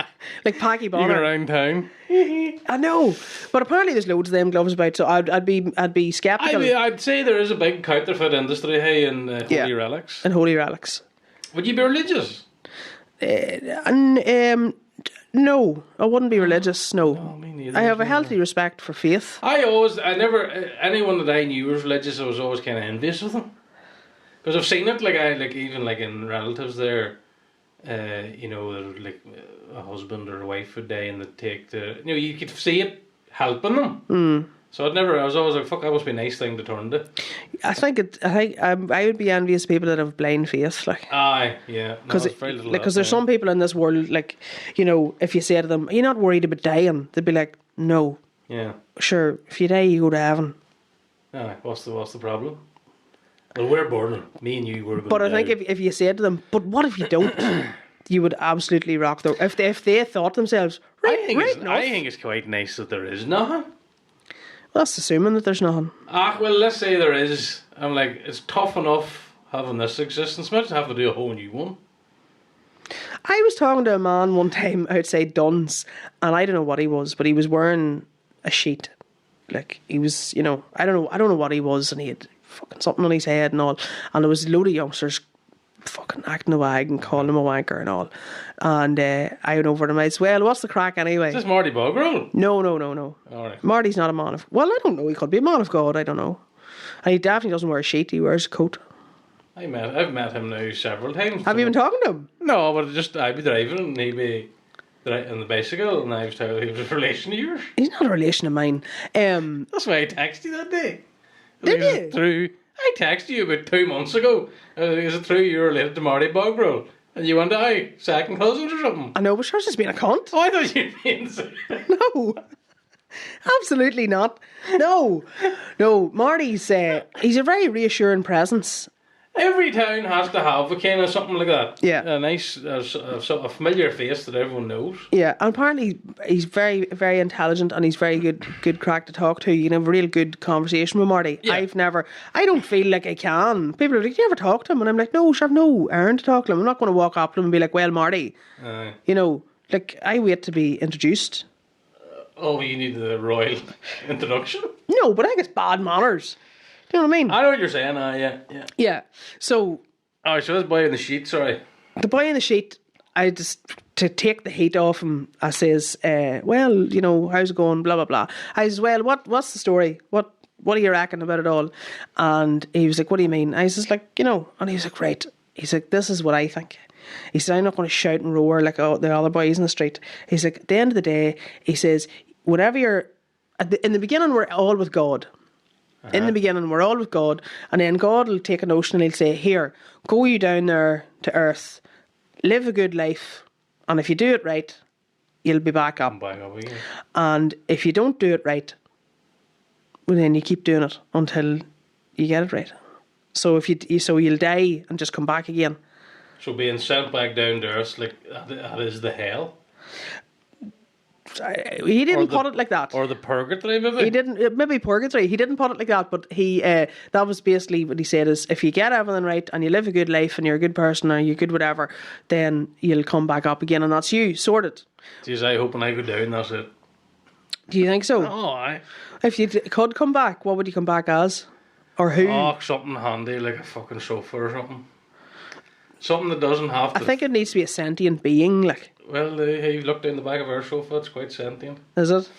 Like Packy Bonner. Even around town. I know. But apparently there's loads of them gloves about, so I'd be sceptical. I'd say there is a big counterfeit industry, hey, in holy relics. And holy relics. Would you be religious? No, I wouldn't be religious, no. No, me neither. I have a healthy respect for faith. Anyone that I knew was religious, I was always kind of envious of them. Because I've seen it, even in relatives there, like a husband or a wife would die and they'd take you could see it helping them. Mm. So I was always like, fuck, that must be a nice thing to turn to. I would be envious of people that have blind faith, like. Aye, yeah. Because there's some people in this world, like, if you say to them, "Are you not worried about dying?" They'd be like, "No." Yeah. Sure, if you die, you go to heaven. Aye, what's the problem? Well, we're born. Me and you were. But I think if you said to them, "But what if you don't?" You would absolutely rock though. If they thought themselves, I think it's quite nice that there is nothing. Well, that's assuming that there's nothing. Well, let's say there is. I'm like, it's tough enough having this existence. Imagine having to do a whole new one. I was talking to a man one time outside Dunn's, and I don't know what he was, but he was wearing a sheet. Like, he was, I don't know what he was, and he had fucking something on his head and all. And there was a load of youngsters fucking acting a wag and calling him a wanker and all. And I went over to him and I said, well, what's the crack anyway? Is this Marty Bogrell? No. All right. Marty's not a man of... Well, I don't know. He could be a man of God. I don't know. And he definitely doesn't wear a sheet. He wears a coat. I've met him now several times. Have you been talking to him? No, but I'd be driving and he'd be on the bicycle and I was telling he was a relation of yours. He's not a relation of mine. That's why I texted you that day. Did you? I texted you about 2 months ago. Is it true you're related to Marty Bogrell? And you went, aye, second cousins or something? I know, but sure, just being a cunt. Oh, I thought you'd been... No. Absolutely not. No. Marty's... he's a very reassuring presence. Every town has to have a kind of something like that. Yeah. A nice, a familiar face that everyone knows. Yeah, and apparently he's very, very intelligent and he's very good crack to talk to. You can have a real good conversation with Marty. Yeah. I don't feel like I can. People are like, do you ever talk to him? And I'm like, no, I've no earn to talk to him. I'm not going to walk up to him and be like, well, Marty, I wait to be introduced. You need the royal introduction? No, but I think it's bad manners. Do you know what I mean? I know what you're saying, yeah. Yeah, so... Oh, so this boy in the sheet, sorry. The boy in the sheet, to take the heat off him, I says, well, how's it going, blah, blah, blah. I says, well, what's the story? What are you reckon about it all? And he was like, what do you mean? I says, and he was like, right. He's like, this is what I think. He said, I'm not going to shout and roar like the other boys in the street. He's like, at the end of the day, he says, whatever you're... in the beginning, we're all with God. In the beginning, we're all with God, and then God will take a notion and he'll say, here, go you down there to earth, live a good life, and if you do it right, you'll be back up. Again. And if you don't do it right, well, then you keep doing it until you get it right. So you'll die and just come back again. So being sent back down to earth, like, that is the hell? He didn't put it like that. Or the purgatory, maybe? He didn't, maybe purgatory. He didn't put it like that, but that was basically what he said is, if you get everything right and you live a good life and you're a good person or you're good whatever, then you'll come back up again and that's you, sorted. Jeez, I hope when I go down, that's it. Do you think so? Oh, aye. If you could come back, what would you come back as? Or who? Oh, something handy, like a fucking chauffeur or something. Something that doesn't have to... I think it needs to be a sentient being, like... Well, you've looked down the back of our sofa, it's quite sentient. Is it?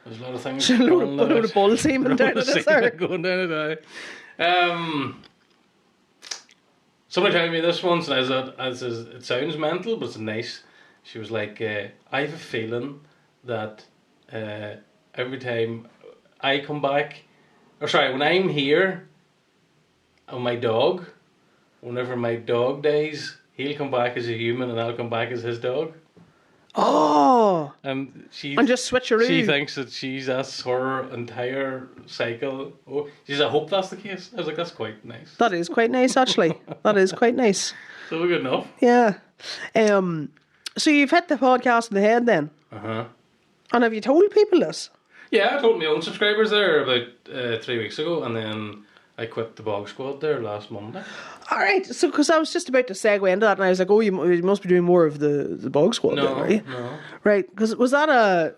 There's a lot of things a load of bull semen down it, is there? Going down it, somebody told me this once, and it sounds mental, but it's nice. She was like, I have a feeling that every time I come back... when I'm here, and my dog, whenever my dog dies, he'll come back as a human and I'll come back as his dog. Oh. And And just switcheroo. She thinks that that's her entire cycle. Oh, she says, I hope that's the case. I was like, that's quite nice. That is quite nice, actually. That is quite nice. So good enough. Yeah. So you've hit the podcast in the head then? Uh-huh. And have you told people this? Yeah, I told my own subscribers there about 3 weeks ago, and then I quit the Bog Squad there last Monday. All right, so because I was just about to segue into that, and I was like, oh, you must be doing more of the Bog Squad then, right? No. Right, because was that a...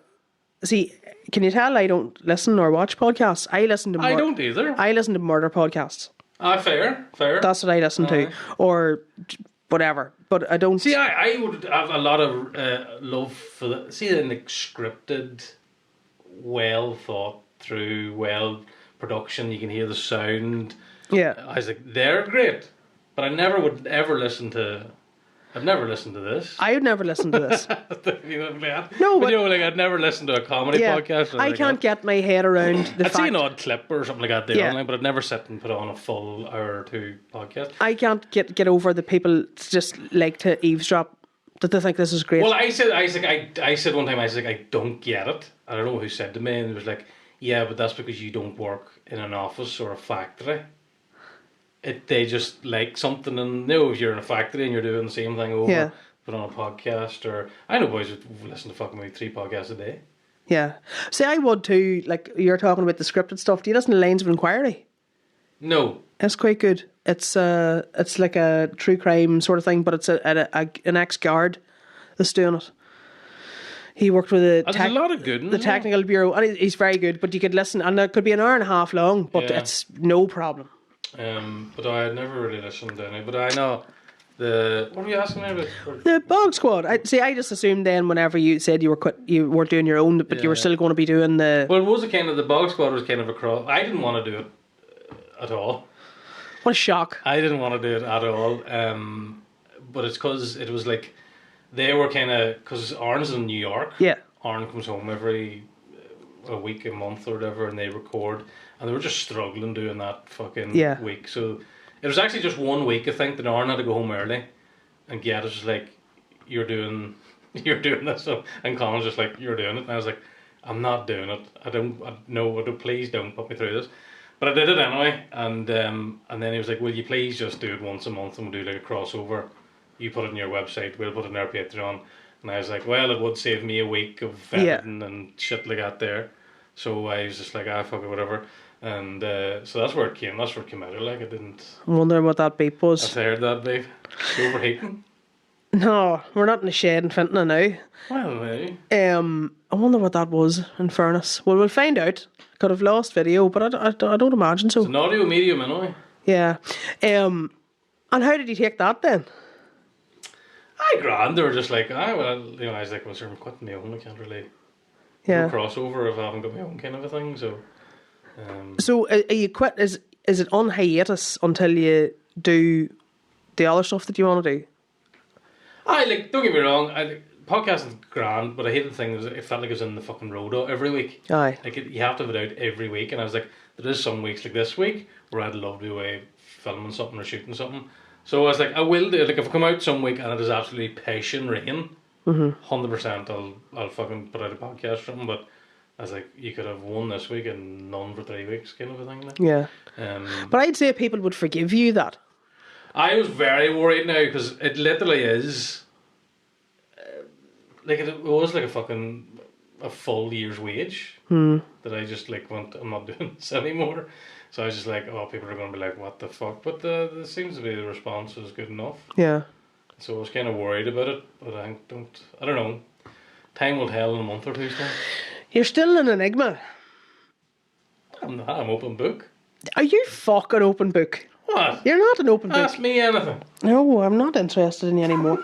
See, can you tell I don't listen or watch podcasts? I don't either. I listen to murder podcasts. Fair. That's what I listen to. Or whatever. But I don't... See, I would have a lot of love for the... See, in the scripted, well thought through, well production, you can hear the sound. Yeah. I was like, they're great. But I never would ever listen to... I've never listened to this. I would never listen to this. No, but I'd never listen to a comedy podcast. I can't get my head around the fact... I'd see an odd clip or something like that there online, but I'd never sit and put on a full hour or two podcast. I can't get over the people just like to eavesdrop, that they think this is great. Well, I said one time, I don't get it. I don't know who said to me, and it was like, yeah, but that's because you don't work in an office or a factory. They just like something, and if you're in a factory and you're doing the same thing over, put on a podcast, or I know boys who listen to fucking maybe 3 podcasts a day. Yeah. See, I would too. Like, you're talking about the scripted stuff. Do you listen to Lines of Inquiry? No. It's quite good. It's like a true crime sort of thing, but it's an ex-guard that's doing it. He worked with there's a lot of good in the technical bureau, and he's very good. But you could listen, and it could be an hour and a half long, but it's no problem. But I had never really listened to any. But I know what were you asking me about? The Bog Squad. I just assumed then whenever you said you weren't doing your own, but you were still going to be doing the... Well, it was the Bog Squad was kind of a cross. I didn't want to do it at all. What a shock. I didn't want to do it at all. But it's because it was like, they were kind of, because Arn's in New York. Yeah. Arn comes home every a week, a month or whatever, and they record. And they were just struggling doing that fucking week. So it was actually just 1 week, I think, that Arn had to go home early. And Giada was just like, you're doing this. And Colin's just like, you're doing it. And I was like, I'm not doing it. Please don't put me through this. But I did it anyway. And then he was like, will you please just do it once a month, and we'll do like a crossover. You put it on your website, we'll put it on our Patreon. And I was like, well, it would save me a week of editing and shit like that there. So I was just like, fuck it, whatever. And so that's where it came. That's where it came out of. Like, I didn't... I'm wondering what that beep was. I've heard that beep. Overheating. No, we're not in the shed in Fintona now. Well, maybe. I wonder what that was, in fairness. Well, we'll find out. Could have lost video, but I don't imagine so. It's an audio medium anyway. Yeah. And how did he take that then? Grand. They were just like, I was like, well, sir, I'm quitting my own. I can't really do a crossover if I haven't got my own kind of a thing. So, so are you quit? Is it on hiatus until you do the other stuff that you want to do? Don't get me wrong. Podcasting's grand, but I hate the thing is it felt like I was in the fucking road every week. Aye. Like you have to have it out every week, and I was like, there is some weeks like this week where I'd love to be away filming something or shooting something. So I was like, I will do it. Like if I come out some week and it is absolutely passion rain, 100% I'll fucking put out a podcast or something. But I was like, you could have one this week and none for 3 weeks, kind of a thing. Like. Yeah. But I'd say people would forgive you that. I was very worried now because it literally is. Like it was like a full year's wage that I just like went, I'm not doing this anymore. So I was just like, people are going to be like, what the fuck? But there seems to be the response was good enough. Yeah. So I was kind of worried about it, but I don't know. Time will tell in a month or two's time. You're still an enigma. I'm not. I'm open book. Are you fucking open book? What? You're not an open book. Ask me anything. No, I'm not interested in you anymore.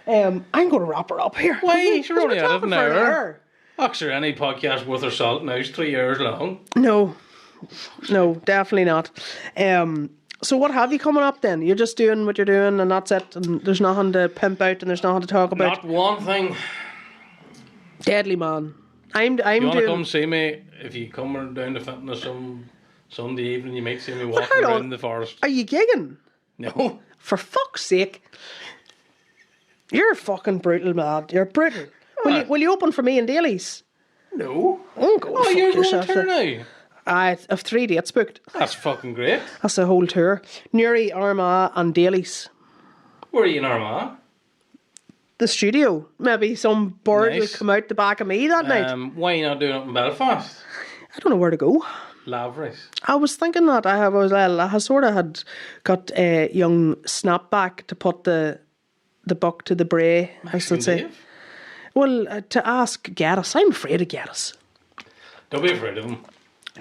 I'm going to wrap her up here. Why? You're only at it an hour. Actually, any podcast worth her salt now is 3 years long. No, definitely not. So what have you coming up then? You're just doing what you're doing and that's it, and there's nothing to pimp out and there's nothing to talk about? Not one thing. Deadly man. I'm you want doing... to come see me? If you come down to Fintona some Sunday evening, you might see me walking around the forest. Are you gigging? No. For fuck's sake. You're fucking brutal, lad. You're brutal. Will you open for me in Daly's? No. Oh, You're going to now. I have 3 dates booked. That's fucking great. That's a whole tour. Newry, Armagh and Daly's. Where are you in Armagh? The studio. Maybe some bird Nice. will come out the back of me that night. Why are you not doing it in Belfast? I don't know where to go. Laverice. I was thinking that I sort of had got a young snapback to put the buck to the bray, as they say. Dave? Well, to ask Gaddis. I'm afraid of Gaddis. Don't be afraid of him.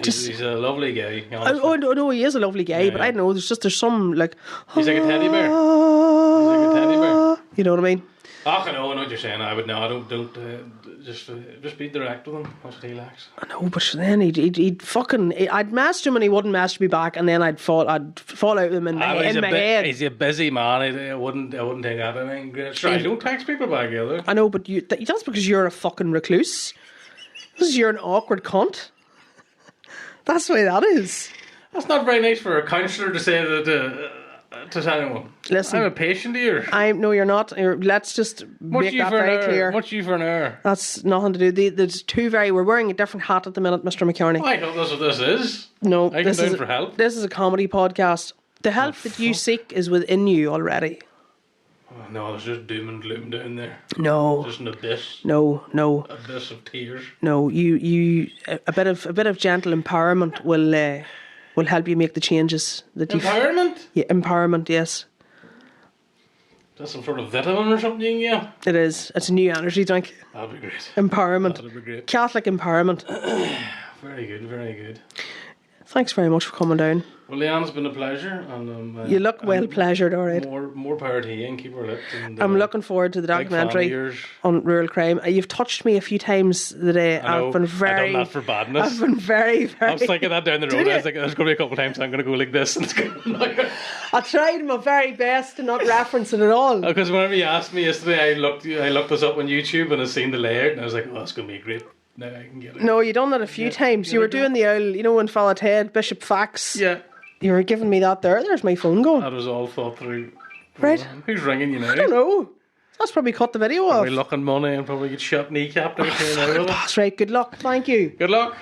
He's a lovely guy. Oh, no, he is a lovely guy, but I don't know, there's some, like... He's like a teddy bear. He's like a teddy bear. You know what I mean? I know what you're saying. I would know. Don't just be direct with him. That's what he likes. I know, but then he'd fucking... I'd message him and he wouldn't message me back, and then I'd fall out with him in my head. He's a busy man. I wouldn't take that anything great. Sure, I don't text people back either. I know, but that's because you're a fucking recluse. Because you're an awkward cunt. That's the way that is. That's not very nice for a counsellor to say that to anyone. Listen, I'm a patient here. No, you're not. Let's just make that very clear. What's you for an hour? That's nothing to do. There's we're wearing a different hat at the minute, Mr. McCarney. I thought that's what this is. No, I came down for help. This is a comedy podcast. The help that you seek is within you already. Oh, no, there's just doom and gloom down there. No. Just an abyss. No. Abyss of tears. No, you a bit of gentle empowerment will help you make the changes that you... Empowerment? Yeah, empowerment, yes. That's some sort of vitamin or something, yeah. It is. It's a new energy drink. That'd be great. Empowerment. That'd be great. Catholic empowerment. Very good, very good. Thanks very much for coming down. Well, Leanne, it's been a pleasure. And you look well pleasured, all right. More power to you and keep her lit. And, I'm looking forward to the documentary on rural crime. You've touched me a few times today. I've done that for badness. I've been very... I was thinking that down the road. I was like, there's going to be a couple of times I'm going to go like this. And it's going to I tried my very best to not reference it at all. Because whenever you asked me yesterday, I looked this up on YouTube and I seen the layout and I was like, oh, it's going to be great. Now I can get it. No, you done that a few times. You were doing the old, when Fella Ted, Bishop Fax. Yeah. You were giving me that there. There's my phone going. That was all thought through. Right. Who's ringing you now? I don't know. That's probably cut the video off. Probably looking money and probably get shot kneecapped out here now. That's right. Good luck. Thank you. Good luck.